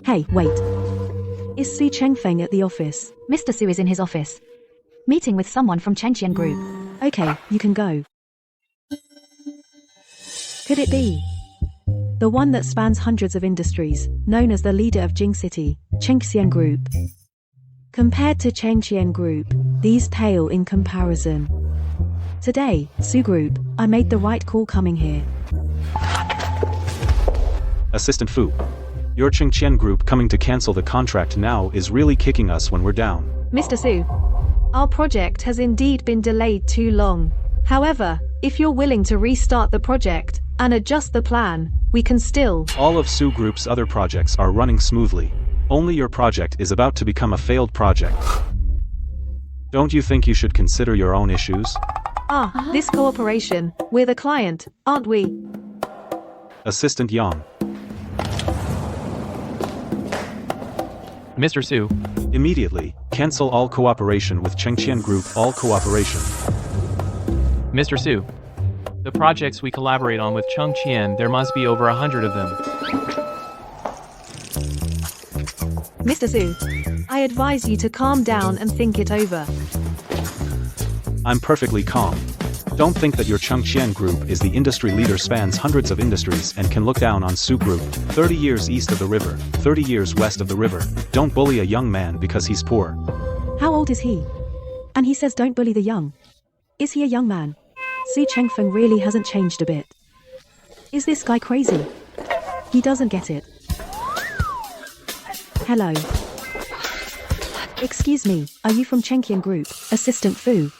Speaker 2: Hey, wait. Is Su Chengfeng at the office?
Speaker 9: Mr. Su is in his office. Meeting with someone from Chengqian Group.
Speaker 2: Okay, you can go. Could it be? The one that spans hundreds of industries, known as the leader of Jing City, Chengxian Group. Compared to Chengqian Group, these pale in comparison. Today, Su Group, I made the right call coming here.
Speaker 1: Assistant Fu. Your Chengqian Group coming to cancel the contract now is really kicking us when we're down.
Speaker 18: Mr. Su, our project has indeed been delayed too long. However, if you're willing to restart the project and adjust the plan, we can still.
Speaker 1: All of Su Group's other projects are running smoothly. Only your project is about to become a failed project. Don't you think you should consider your own issues?
Speaker 18: This cooperation. We're the client, aren't we?
Speaker 1: Assistant Yang.
Speaker 4: Mr. Su.
Speaker 1: Immediately, cancel all cooperation with Chengqian Group, all cooperation.
Speaker 4: Mr. Su. The projects we collaborate on with Chengqian, there must be over 100 of them.
Speaker 18: Mr. Su, I advise you to calm down and think it over.
Speaker 1: I'm perfectly calm. Don't think that your Chengqian Group is the industry leader, spans hundreds of industries and can look down on Su Group, 30 years east of the river, 30 years west of the river. Don't bully a young man because he's poor.
Speaker 2: How old is he? And he says don't bully the young. Is he a young man? Su Chengfeng really hasn't changed a bit. Is this guy crazy? He doesn't get it. Hello. Excuse me, are you from Chengqian Group, Assistant Fu?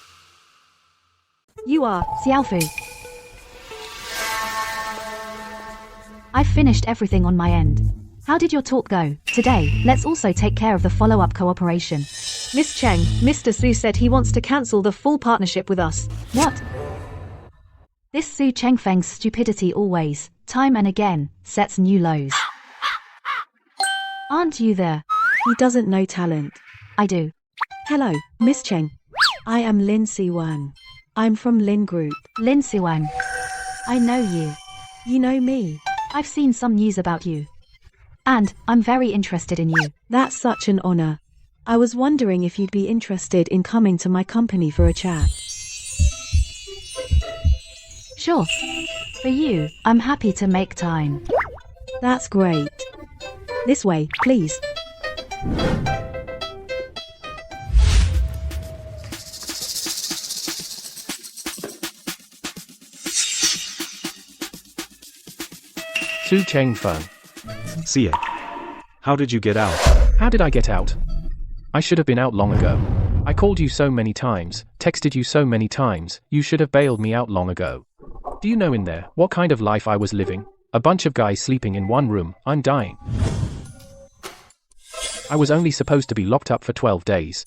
Speaker 18: You are
Speaker 9: Xiaofu. I've finished everything on my end. How did your talk go? Today, let's also take care of the follow-up cooperation.
Speaker 18: Miss Cheng, Mr. Su said he wants to cancel the full partnership with us.
Speaker 9: What? This Su Chengfeng's stupidity always, time and again, sets new lows. Aren't you there?
Speaker 2: He doesn't know talent.
Speaker 9: I do.
Speaker 2: Hello, Miss Cheng. I am Lin Siwan. I'm from Lin Group.
Speaker 9: Lin Siwan. I know you.
Speaker 2: You know me.
Speaker 9: I've seen some news about you. And I'm very interested in you.
Speaker 2: That's such an honor. I was wondering if you'd be interested in coming to my company for a chat.
Speaker 9: Sure. For you, I'm happy to make time.
Speaker 2: That's great. This way, please.
Speaker 5: Su Chengfeng.
Speaker 1: See it. How did you get out?
Speaker 5: How did I get out? I should have been out long ago. I called you so many times, texted you so many times, you should have bailed me out long ago. Do you know in there what kind of life I was living? A bunch of guys sleeping in one room, I'm dying. I was only supposed to be locked up for 12 days.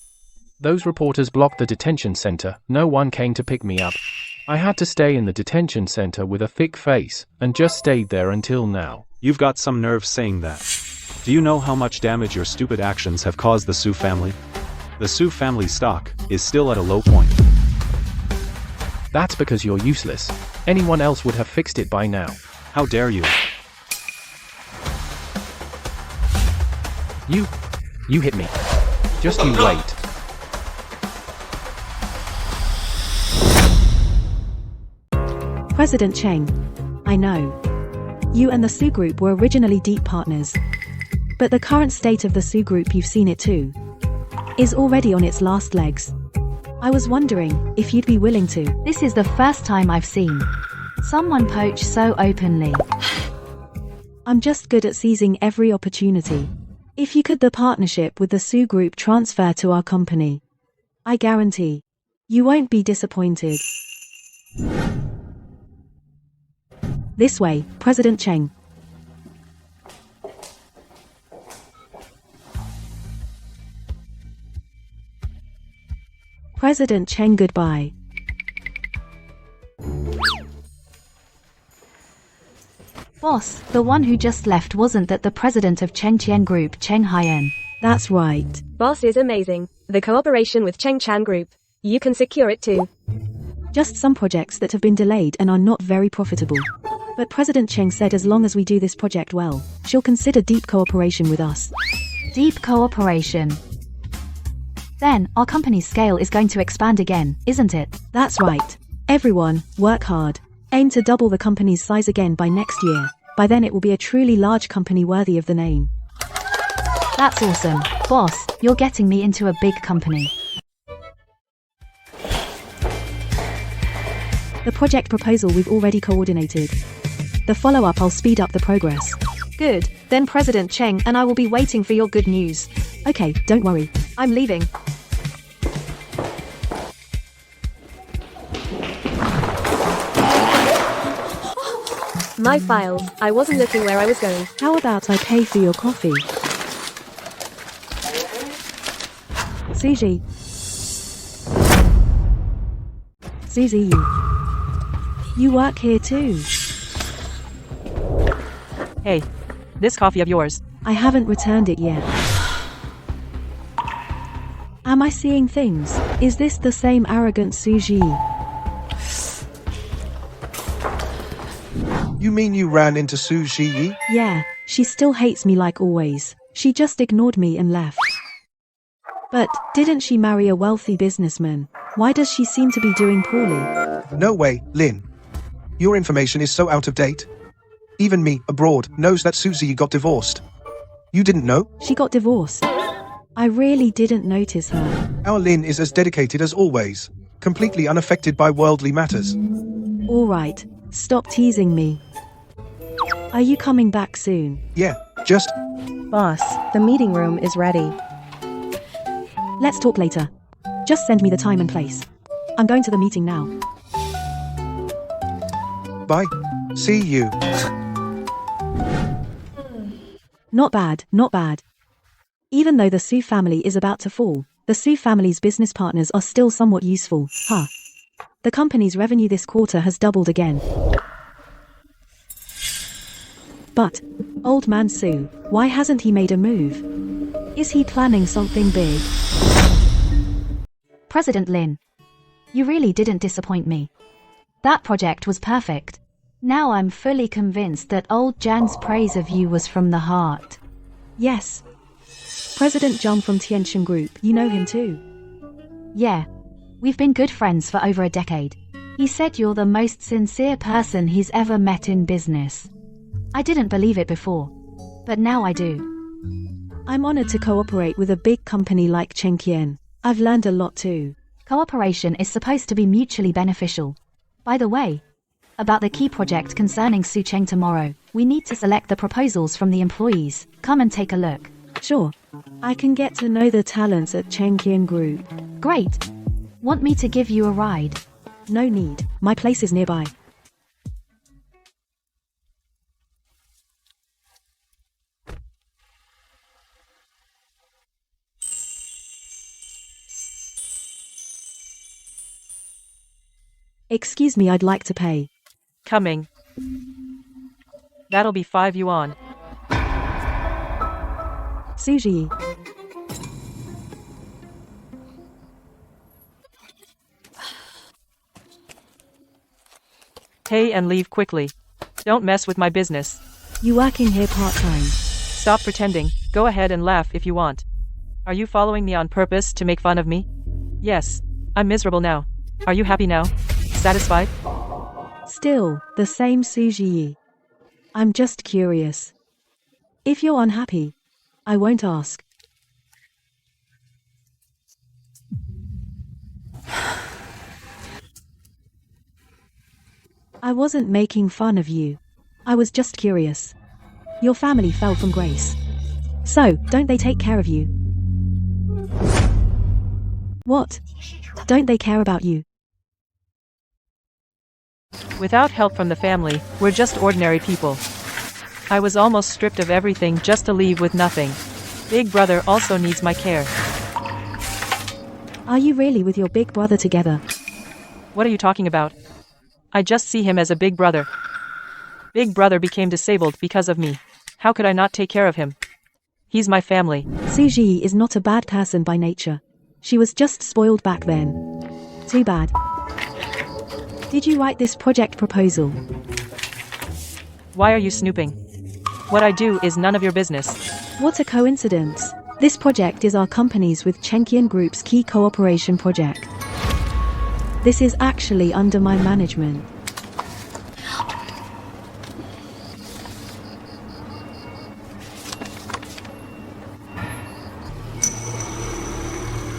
Speaker 5: Those reporters blocked the detention center, no one came to pick me up. I had to stay in the detention center with a thick face, and just stayed there until now.
Speaker 1: You've got some nerve saying that. Do you know how much damage your stupid actions have caused the Su family? The Su family stock is still at a low point.
Speaker 5: That's because you're useless. Anyone else would have fixed it by now.
Speaker 1: How dare you?
Speaker 5: You hit me. Just you wait.
Speaker 2: President Cheng, I know. You and the Su Group were originally deep partners. But the current state of the Su Group, you've seen it too, is already on its last legs. I was wondering if you'd be willing to.
Speaker 9: This is the first time I've seen someone poach so openly.
Speaker 2: I'm just good at seizing every opportunity. If you could, the partnership with the Su Group transfer to our company, I guarantee you won't be disappointed. This way, President Cheng. President Cheng, goodbye.
Speaker 9: Boss, the one who just left wasn't that the president of Chengqian Group, Cheng Haiyan.
Speaker 2: That's right.
Speaker 8: Boss is amazing. The cooperation with Chengqian Group. You can secure it too.
Speaker 2: Just some projects that have been delayed and are not very profitable. But President Cheng said as long as we do this project well, she'll consider deep cooperation with us.
Speaker 9: Deep cooperation. Then, our company's scale is going to expand again, isn't it?
Speaker 2: That's right. Everyone, work hard. Aim to double the company's size again by next year. By then it will be a truly large company worthy of the name.
Speaker 9: That's awesome. Boss, you're getting me into a big company.
Speaker 2: The project proposal we've already coordinated. The follow-up I'll speed up the progress.
Speaker 18: Good. Then President Cheng and I will be waiting for your good news.
Speaker 2: Okay, don't worry.
Speaker 18: I'm leaving.
Speaker 8: My files. I wasn't looking where I was going.
Speaker 2: How about I pay for your coffee? Suji. Suzy, you work here too.
Speaker 19: Hey, this coffee of yours.
Speaker 2: I haven't returned it yet. Am I seeing things? Is this the same arrogant Suji?
Speaker 15: You mean you ran into Su Zhiyi?
Speaker 2: Yeah, she still hates me like always. She just ignored me and left. But, didn't she marry a wealthy businessman? Why does she seem to be doing poorly?
Speaker 15: No way, Lin. Your information is so out of date. Even me, abroad, knows that Suzy got divorced. You didn't know?
Speaker 2: She got divorced. I really didn't notice her.
Speaker 15: Our Lin is as dedicated as always, completely unaffected by worldly matters.
Speaker 2: Alright, stop teasing me. Are you coming back soon?
Speaker 15: Yeah, just...
Speaker 7: Boss, the meeting room is ready.
Speaker 2: Let's talk later. Just send me the time and place. I'm going to the meeting now.
Speaker 15: Bye. See you.
Speaker 2: Not bad, not bad. Even though the Su family is about to fall, the Su family's business partners are still somewhat useful, huh? The company's revenue this quarter has doubled again. But, old man Su, why hasn't he made a move? Is he planning something big?
Speaker 9: President Lin, you really didn't disappoint me. That project was perfect. Now I'm fully convinced that old Jan's praise of you was from the heart.
Speaker 2: Yes. President Zhang from Tianxin Group, you know him too?
Speaker 9: Yeah. We've been good friends for over a decade. He said you're the most sincere person he's ever met in business. I didn't believe it before, but now I do.
Speaker 2: I'm honored to cooperate with a big company like Chengqian. I've learned a lot too.
Speaker 9: Cooperation is supposed to be mutually beneficial. By the way, about the key project concerning Su Cheng tomorrow, we need to select the proposals from the employees. Come and take a look.
Speaker 2: Sure. I can get to know the talents at Chengqian Group.
Speaker 9: Great. Want me to give you a ride?
Speaker 2: No need. My place is nearby. Excuse me, I'd like to pay.
Speaker 19: Coming. That'll be 5 yuan.
Speaker 2: Suji.
Speaker 19: Pay and leave quickly. Don't mess with my business.
Speaker 2: You working here part-time?
Speaker 19: Stop pretending. Go ahead and laugh if you want. Are you following me on purpose to make fun of me? Yes. I'm miserable now. Are you happy now? Satisfied?
Speaker 2: Still, the same Suji. I'm just curious. If you're unhappy, I won't ask. I wasn't making fun of you. I was just curious. Your family fell from grace. So, don't they take care of you? What? Don't they care about you?
Speaker 19: Without help from the family, we're just ordinary people. I was almost stripped of everything just to leave with nothing. Big brother also needs my care.
Speaker 2: Are you really with your big brother together?
Speaker 19: What are you talking about? I just see him as a big brother. Big brother became disabled because of me. How could I not take care of him? He's my family.
Speaker 2: Su Ji is not a bad person by nature. She was just spoiled back then. Too bad. Did you write this project proposal?
Speaker 19: Why are you snooping? What I do is none of your business.
Speaker 2: What a coincidence. This project is our company's with Chenkian Group's key cooperation project. This is actually under my management.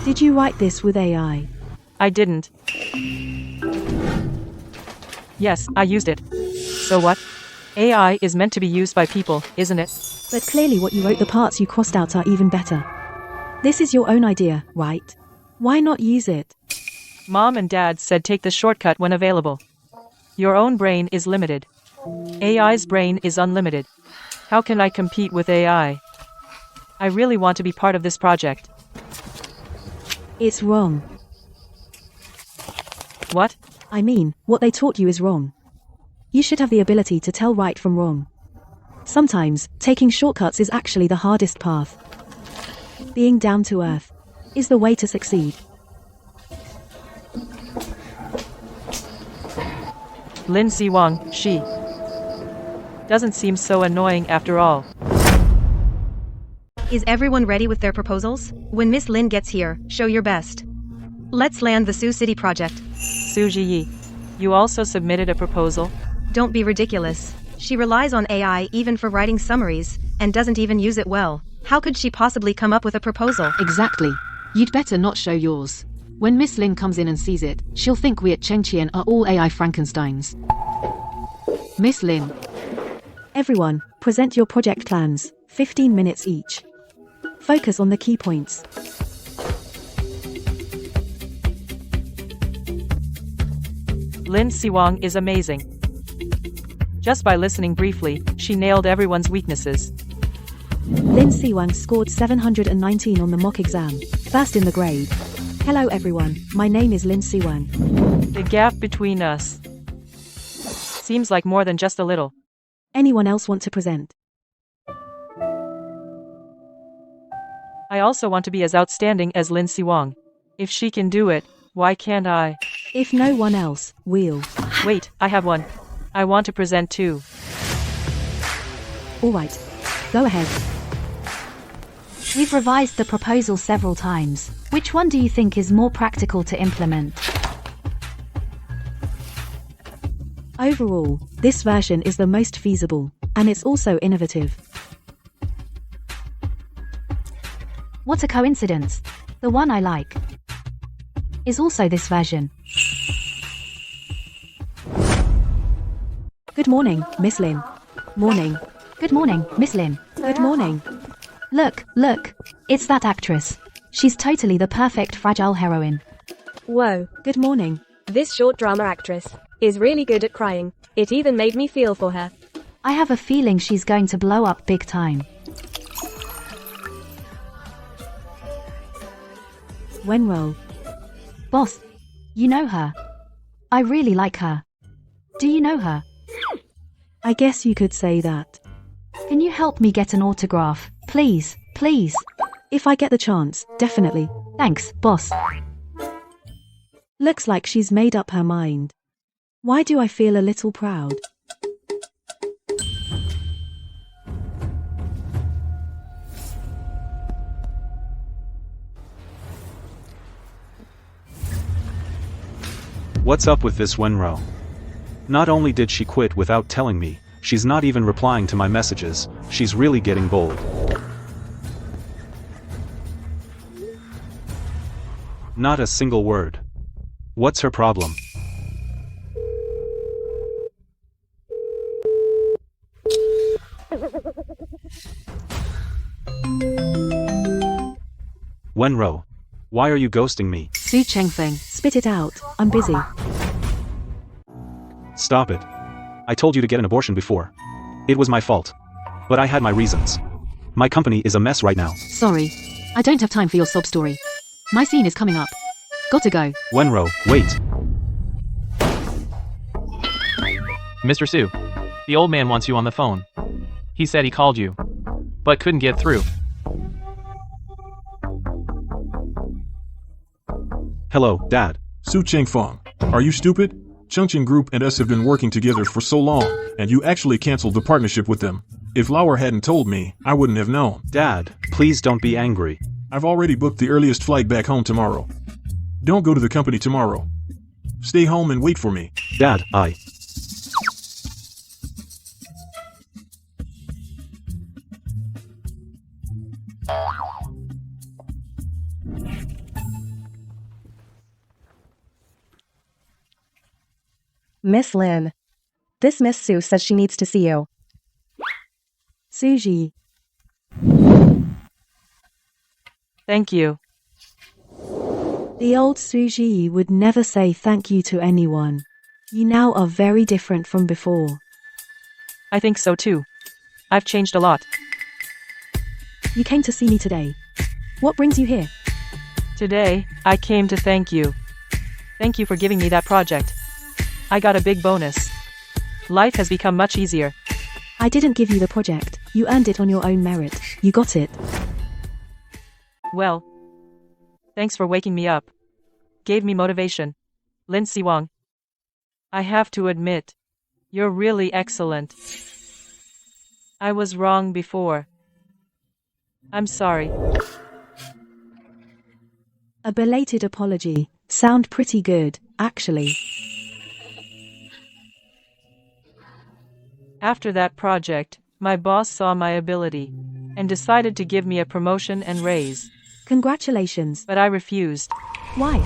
Speaker 2: Did you write this with AI?
Speaker 19: I didn't. Yes, I used it. So what? AI is meant to be used by people, isn't it?
Speaker 2: But clearly what you wrote, the parts you crossed out, are even better. This is your own idea, right? Why not use it?
Speaker 19: Mom and Dad said take the shortcut when available. Your own brain is limited. AI's brain is unlimited. How can I compete with AI? I really want to be part of this project.
Speaker 2: It's wrong.
Speaker 19: What?
Speaker 2: I mean, what they taught you is wrong. You should have the ability to tell right from wrong. Sometimes, taking shortcuts is actually the hardest path. Being down to earth is the way to succeed.
Speaker 19: Lin Si-wong, she doesn't seem so annoying after all.
Speaker 12: Is everyone ready with their proposals? When Miss Lin gets here, show your best. Let's land the Sioux City project.
Speaker 19: Su Ji, you also submitted a proposal?
Speaker 12: Don't be ridiculous. She relies on AI even for writing summaries, and doesn't even use it well. How could she possibly come up with a proposal?
Speaker 3: Exactly. You'd better not show yours. When Miss Lin comes in and sees it, she'll think we at Chengqian are all AI Frankensteins. Miss Lin.
Speaker 2: Everyone, present your project plans, 15 minutes each. Focus on the key points.
Speaker 19: Lin Si-wong is amazing. Just by listening briefly, she nailed everyone's weaknesses.
Speaker 2: Lin Si-wong scored 719 on the mock exam, first in the grade. Hello everyone, my name is Lin Si-wong.
Speaker 19: The gap between us seems like more than just a little.
Speaker 2: Anyone else want to present?
Speaker 19: I also want to be as outstanding as Lin Si-wong. If she can do it, why can't I?
Speaker 2: If no one else, we'll.
Speaker 19: Wait, I have one. I want to present too.
Speaker 2: Alright. Go ahead.
Speaker 9: We've revised the proposal several times. Which one do you think is more practical to implement?
Speaker 2: Overall, this version is the most feasible, and it's also innovative.
Speaker 9: What a coincidence. The one I like is also this version.
Speaker 2: Good morning, Miss Lin. Morning.
Speaker 9: Good morning, Miss Lin.
Speaker 2: Good morning.
Speaker 9: Look, it's that actress. She's totally the perfect fragile heroine.
Speaker 8: Whoa.
Speaker 2: Good morning.
Speaker 8: This short drama actress is really good at crying. It even made me feel for her.
Speaker 9: I have a feeling she's going to blow up big time.
Speaker 2: Wenro.
Speaker 9: Boss, you know her. I really like her. Do you know her?
Speaker 2: I guess you could say that.
Speaker 9: Can you help me get an autograph? Please.
Speaker 2: If I get the chance, definitely.
Speaker 9: Thanks, boss.
Speaker 2: Looks like she's made up her mind. Why do I feel a little proud?
Speaker 1: What's up with this Wenro? Not only did she quit without telling me, she's not even replying to my messages. She's really getting bold. Not a single word. What's her problem? Wenro, why are you ghosting me?
Speaker 3: Su Chengfeng.
Speaker 2: Spit it out, I'm busy.
Speaker 1: Stop it. I told you to get an abortion before. It was my fault. But I had my reasons. My company is a mess right now.
Speaker 3: Sorry. I don't have time for your sob story. My scene is coming up. Gotta go.
Speaker 1: Wenro, wait.
Speaker 4: Mr. Su, The old man wants you on the phone. He said he called you, but couldn't get through.
Speaker 1: Hello, Dad.
Speaker 6: Su Chengfeng, are you stupid? Chengqing Group and us have been working together for so long, and you actually canceled the partnership with them. If Lauer hadn't told me, I wouldn't have known.
Speaker 1: Dad, please don't be angry.
Speaker 6: I've already booked the earliest flight back home tomorrow. Don't go to the company tomorrow. Stay home and wait for me.
Speaker 1: Dad, I...
Speaker 7: Miss Lin. This Miss Sue says she needs to see you.
Speaker 2: Suji.
Speaker 19: Thank you.
Speaker 2: The old Suji would never say thank you to anyone. You now are very different from before.
Speaker 19: I think so too. I've changed a lot.
Speaker 2: You came to see me today. What brings you here?
Speaker 19: Today, I came to thank you. Thank you for giving me that project. I got a big bonus. Life has become much easier.
Speaker 2: I didn't give you the project. You earned it on your own merit. You got it.
Speaker 19: Well, thanks for waking me up. Gave me motivation. Lin Siwang. I have to admit, you're really excellent. I was wrong before. I'm sorry.
Speaker 2: A belated apology. Sound pretty good, actually.
Speaker 19: After that project, my boss saw my ability and decided to give me a promotion and raise.
Speaker 2: Congratulations.
Speaker 19: But I refused.
Speaker 2: Why?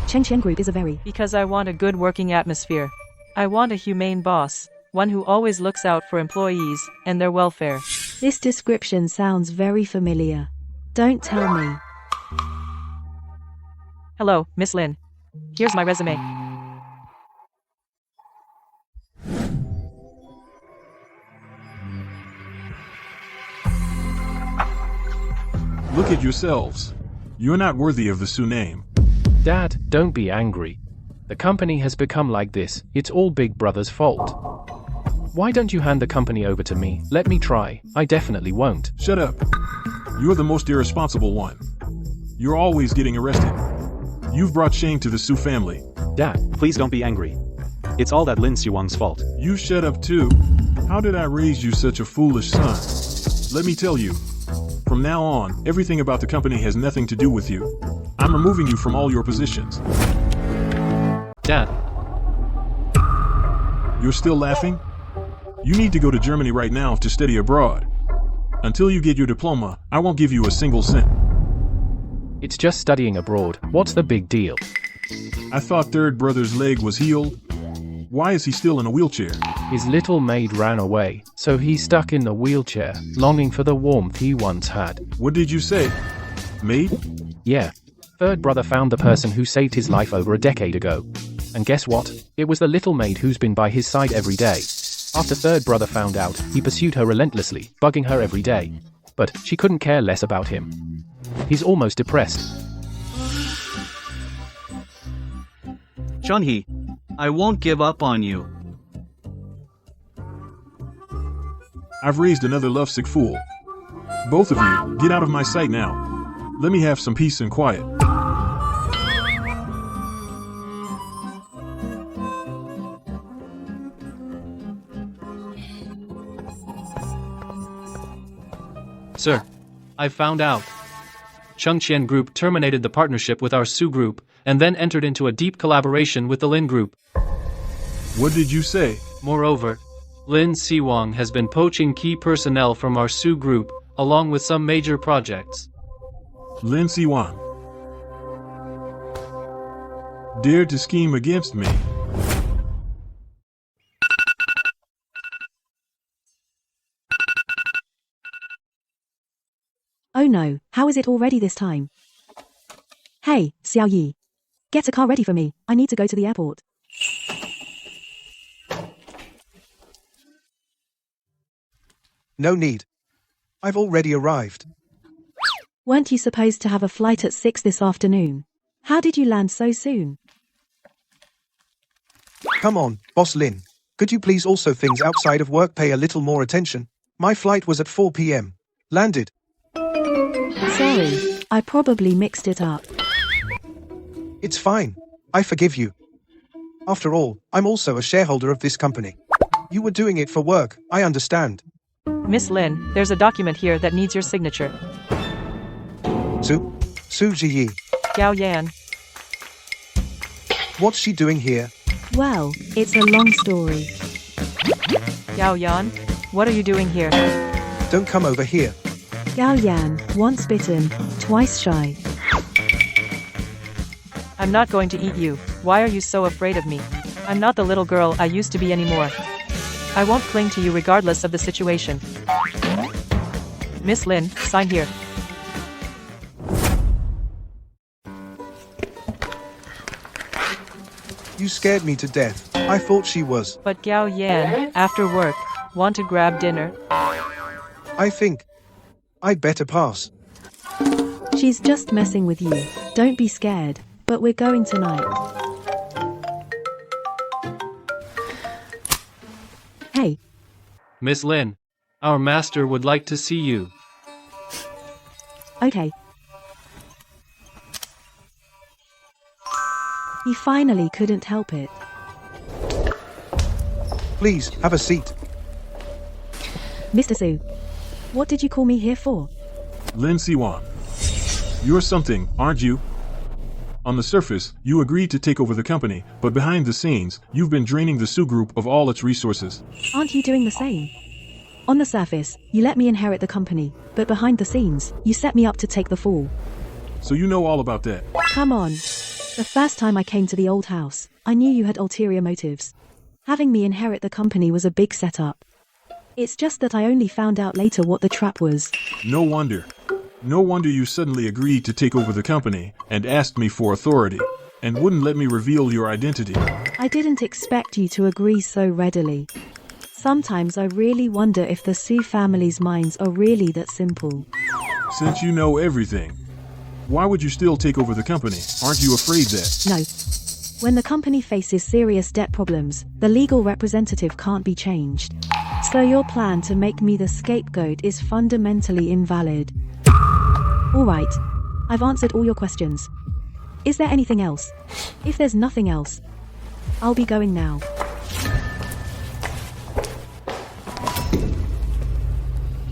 Speaker 2: Chengqian Group is a very...
Speaker 19: Because I want a good working atmosphere. I want a humane boss, one who always looks out for employees and their welfare.
Speaker 2: This description sounds very familiar. Don't tell me.
Speaker 19: Hello, Miss Lin. Here's my resume.
Speaker 6: Look at yourselves. You're not worthy of the Su name.
Speaker 5: Dad, don't be angry. The company has become like this. It's all Big Brother's fault. Why don't you hand the company over to me? Let me try. I definitely won't.
Speaker 6: Shut up. You're the most irresponsible one. You're always getting arrested. You've brought shame to the Su family.
Speaker 1: Dad, please don't be angry. It's all that Lin Siwang's fault.
Speaker 6: You shut up too. How did I raise you such a foolish son? Let me tell you. From now on, everything about the company has nothing to do with you. I'm removing you from all your positions.
Speaker 4: Dad.
Speaker 6: You're still laughing? You need to go to Germany right now to study abroad. Until you get your diploma, I won't give you a single cent.
Speaker 5: It's just studying abroad. What's the big deal?
Speaker 6: I thought third brother's leg was healed. Why is he still in a wheelchair?
Speaker 5: His little maid ran away, so he's stuck in the wheelchair, longing for the warmth he once had.
Speaker 6: What did you say? Maid?
Speaker 5: Yeah. Third brother found the person who saved his life over a decade ago. And guess what? It was the little maid who's been by his side every day. After third brother found out, he pursued her relentlessly, bugging her every day. But she couldn't care less about him. He's almost depressed.
Speaker 10: Chunhee, I won't give up on you.
Speaker 6: I've raised another lovesick fool. Both of you, get out of my sight now. Let me have some peace and quiet.
Speaker 4: Sir, I found out. Chengqian Group terminated the partnership with our Su Group, and then entered into a deep collaboration with the Lin Group.
Speaker 6: What did you say?
Speaker 4: Moreover, Lin Siwang has been poaching key personnel from our Su Group, along with some major projects.
Speaker 6: Lin Siwang dared to scheme against me.
Speaker 2: Oh no, how is it already this time? Hey, Xiao Yi. Get a car ready for me. I need to go to the airport.
Speaker 15: No need. I've already arrived.
Speaker 2: Weren't you supposed to have a flight at 6 this afternoon? How did you land so soon?
Speaker 15: Come on, Boss Lin. Could you please also things outside of work pay a little more attention? My flight was at 4 p.m. Landed.
Speaker 2: Sorry, I probably mixed it up.
Speaker 15: It's fine. I forgive you. After all, I'm also a shareholder of this company. You were doing it for work, I understand.
Speaker 19: Miss Lin, there's a document here that needs your signature.
Speaker 15: Su Ji.
Speaker 19: Gao Yan.
Speaker 15: What's she doing here?
Speaker 2: Well, it's a long story.
Speaker 19: Gao Yan, what are you doing here?
Speaker 15: Don't come over here.
Speaker 2: Gao Yan, once bitten, twice shy.
Speaker 19: I'm not going to eat you. Why are you so afraid of me? I'm not the little girl I used to be anymore. I won't cling to you regardless of the situation. Miss Lin, sign here.
Speaker 15: You scared me to death. I thought she was.
Speaker 19: But Gao Yan, after work, want to grab dinner?
Speaker 15: I think I'd better pass.
Speaker 2: She's just messing with you. Don't be scared. But we're going tonight. Hey.
Speaker 5: Miss Lin, our master would like to see you.
Speaker 2: Okay. He finally couldn't help it.
Speaker 15: Please, have a seat.
Speaker 2: Mr. Su, what did you call me here for?
Speaker 6: Lin Siwang. You're something, aren't you? On the surface, you agreed to take over the company, but behind the scenes, you've been draining the Su Group of all its resources.
Speaker 2: Aren't you doing the same? On the surface, you let me inherit the company, but behind the scenes, you set me up to take the fall.
Speaker 6: So you know all about that.
Speaker 2: Come on. The first time I came to the old house, I knew you had ulterior motives. Having me inherit the company was a big setup. It's just that I only found out later what the trap was.
Speaker 6: No wonder. No wonder you suddenly agreed to take over the company and asked me for authority, and wouldn't let me reveal your identity.
Speaker 2: I didn't expect you to agree so readily. Sometimes I really wonder if the Su family's minds are really that simple.
Speaker 6: Since you know everything, why would you still take over the company? Aren't you afraid that?
Speaker 2: No. When the company faces serious debt problems, the legal representative can't be changed. So your plan to make me the scapegoat is fundamentally invalid. Alright. I've answered all your questions. Is there anything else? If there's nothing else, I'll be going now.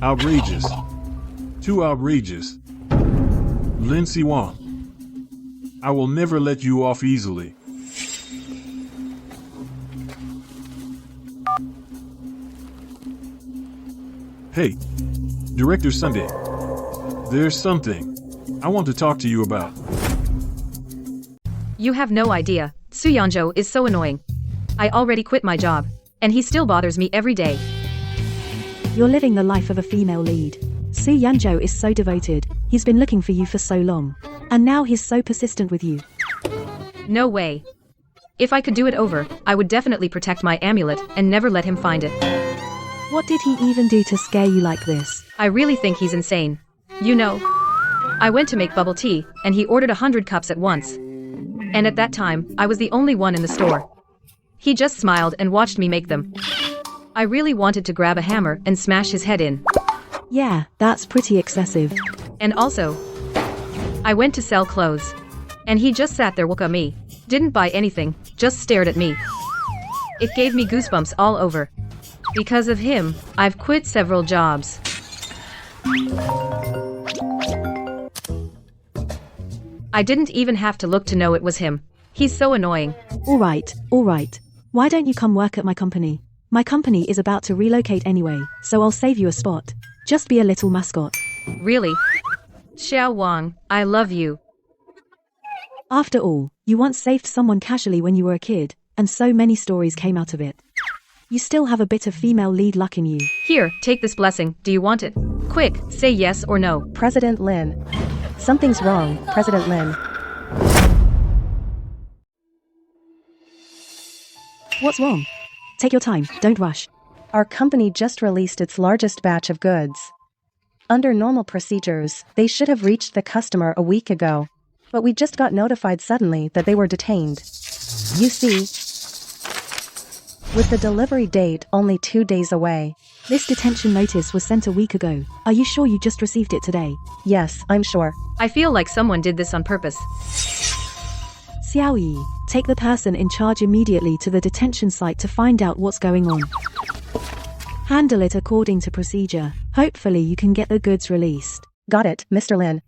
Speaker 6: Outrageous. Too outrageous. Lin Siwang. I will never let you off easily. Hey, Director Sunday. There's something I want to talk to you about.
Speaker 18: You have no idea. Su Yanzhou is so annoying. I already quit my job, and he still bothers me every day.
Speaker 2: You're living the life of a female lead. Su Yanzhou is so devoted. He's been looking for you for so long. And now he's so persistent with you.
Speaker 18: No way. If I could do it over, I would definitely protect my amulet and never let him find it.
Speaker 2: What did he even do to scare you like this?
Speaker 18: I really think he's insane. You know, I went to make bubble tea, and he ordered 100 cups at once. And at that time, I was the only one in the store. He just smiled and watched me make them. I really wanted to grab a hammer and smash his head in.
Speaker 2: Yeah, that's pretty excessive.
Speaker 18: And also, I went to sell clothes. And he just sat there, looked at me, didn't buy anything, just stared at me. It gave me goosebumps all over. Because of him, I've quit several jobs. I didn't even have to look to know it was him. He's so annoying.
Speaker 2: Alright. Why don't you come work at my company? My company is about to relocate anyway, so I'll save you a spot. Just be a little mascot.
Speaker 18: Really? Xiao Wang, I love you.
Speaker 2: After all, you once saved someone casually when you were a kid, and so many stories came out of it. You still have a bit of female lead luck in you.
Speaker 18: Here, take this blessing. Do you want it? Quick, say yes or no.
Speaker 7: President Lin. Something's wrong, President Lin.
Speaker 2: What's wrong? Take your time, don't rush.
Speaker 7: Our company just released its largest batch of goods. Under normal procedures, they should have reached the customer a week ago. But we just got notified suddenly that they were detained. You see, with the delivery date only 2 days away.
Speaker 2: This detention notice was sent a week ago. Are you sure you just received it today?
Speaker 7: Yes, I'm sure.
Speaker 18: I feel like someone did this on purpose.
Speaker 2: Xiao Yi, take the person in charge immediately to the detention site to find out what's going on. Handle it according to procedure. Hopefully you can get the goods released.
Speaker 7: Got it, Mr. Lin.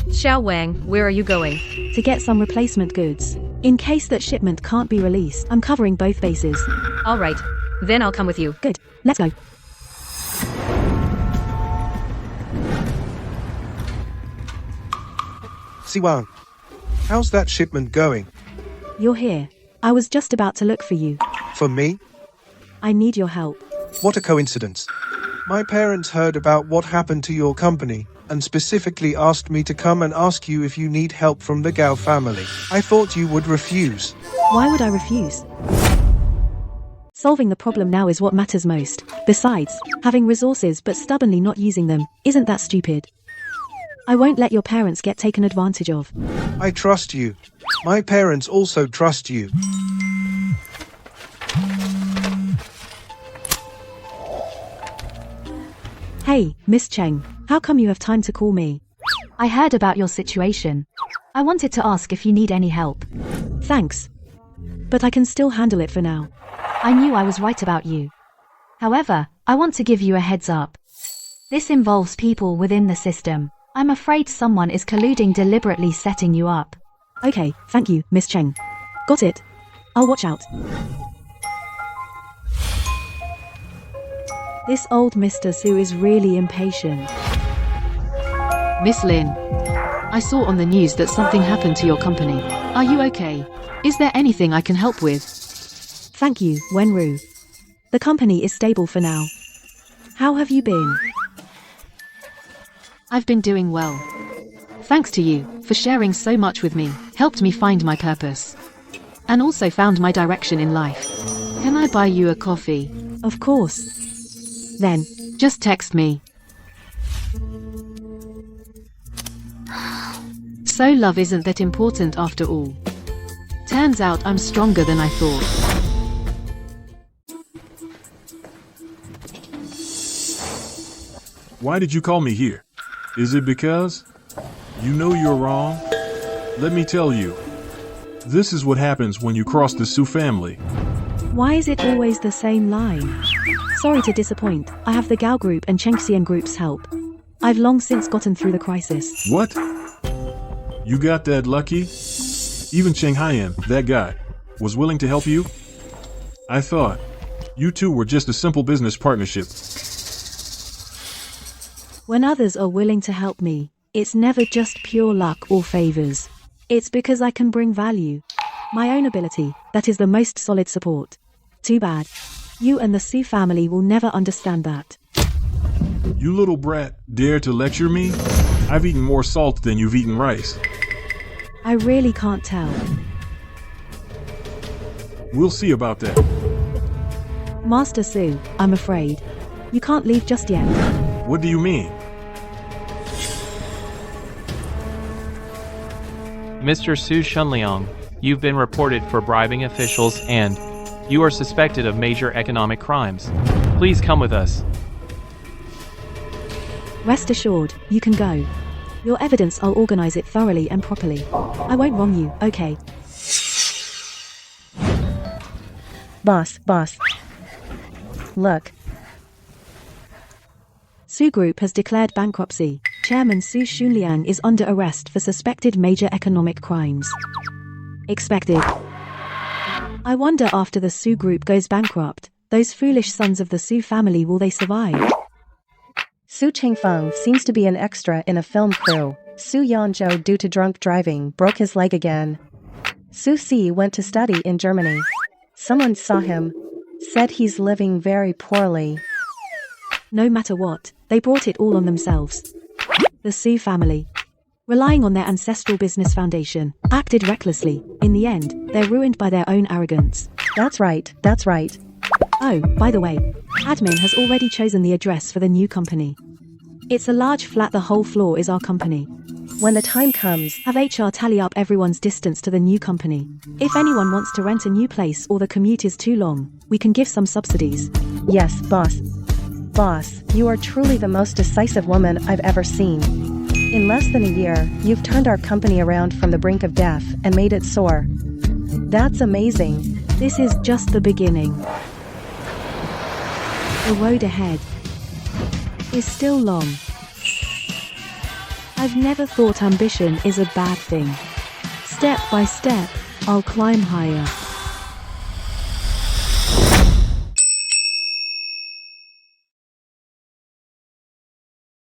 Speaker 18: Xiao Wang, where are you going?
Speaker 2: To get some replacement goods. In case that shipment can't be released, I'm covering both bases.
Speaker 18: All right. Then I'll come with you.
Speaker 2: Good. Let's go.
Speaker 15: Siwang, how's that shipment going?
Speaker 2: You're here. I was just about to look for you.
Speaker 15: For me?
Speaker 2: I need your help.
Speaker 15: What a coincidence. My parents heard about what happened to your company, and specifically asked me to come and ask you if you need help from the Gao family. I thought you would refuse.
Speaker 2: Why would I refuse? Solving the problem now is what matters most. Besides, having resources but stubbornly not using them, isn't that stupid? I won't let your parents get taken advantage of.
Speaker 15: I trust you. My parents also trust you.
Speaker 2: Hey, Miss Cheng, how come you have time to call me?
Speaker 9: I heard about your situation. I wanted to ask if you need any help.
Speaker 2: Thanks. But I can still handle it for now.
Speaker 9: I knew I was right about you. However, I want to give you a heads up. This involves people within the system. I'm afraid someone is colluding, deliberately setting you up.
Speaker 2: Okay, thank you, Miss Cheng. Got it. I'll watch out. This old Mr. Su is really impatient.
Speaker 3: Miss Lin, I saw on the news that something happened to your company. Are you okay? Is there anything I can help with?
Speaker 2: Thank you, Wenru. The company is stable for now. How have you been?
Speaker 3: I've been doing well. Thanks to you for sharing so much with me, helped me find my purpose, and also found my direction in life. Can I buy you a coffee?
Speaker 2: Of course. Then,
Speaker 3: just text me. So love isn't that important after all. Turns out I'm stronger than I thought.
Speaker 6: Why did you call me here? Is it because you know you're wrong? Let me tell you. This is what happens when you cross the Su family.
Speaker 2: Why is it always the same line? Sorry to disappoint. I have the Gao Group and Chengxian Group's help. I've long since gotten through the crisis.
Speaker 6: What? You got that lucky? Even Cheng Haiyan, that guy, was willing to help you? I thought you two were just a simple business partnership.
Speaker 2: When others are willing to help me, it's never just pure luck or favors. It's because I can bring value. My own ability, that is the most solid support. Too bad. You and the Su family will never understand that.
Speaker 6: You little brat, dare to lecture me? I've eaten more salt than you've eaten rice.
Speaker 2: I really can't tell.
Speaker 6: We'll see about that.
Speaker 2: Master Su, I'm afraid. You can't leave just yet.
Speaker 6: What do you mean?
Speaker 4: Mr. Su Shunliang, you've been reported for bribing officials and you are suspected of major economic crimes. Please come with us.
Speaker 2: Rest assured, you can go. Your evidence, I'll organize it thoroughly and properly. I won't wrong you, okay?
Speaker 7: Boss. Look.
Speaker 2: Su Group has declared bankruptcy. Chairman Su Shunliang is under arrest for suspected major economic crimes. Expected. I wonder after the Su Group goes bankrupt, those foolish sons of the Su family, will they survive?
Speaker 7: Su Chengfeng seems to be an extra in a film crew. Su Yanzhou, due to drunk driving, broke his leg again. Su Si went to study in Germany. Someone saw him, said he's living very poorly.
Speaker 2: No matter what, they brought it all on themselves. The Su family, relying on their ancestral business foundation, acted recklessly. In the end, they're ruined by their own arrogance.
Speaker 7: That's right.
Speaker 2: Oh, by the way, admin has already chosen the address for the new company. It's a large flat, the whole floor is our company.
Speaker 7: When the time comes,
Speaker 2: have HR tally up everyone's distance to the new company. If anyone wants to rent a new place or the commute is too long, we can give some subsidies.
Speaker 7: Yes, boss. Boss, you are truly the most decisive woman I've ever seen. In less than a year, you've turned our company around from the brink of death and made it soar. That's amazing.
Speaker 2: This is just the beginning. The road ahead is still long. I've never thought ambition is a bad thing. Step by step, I'll climb higher.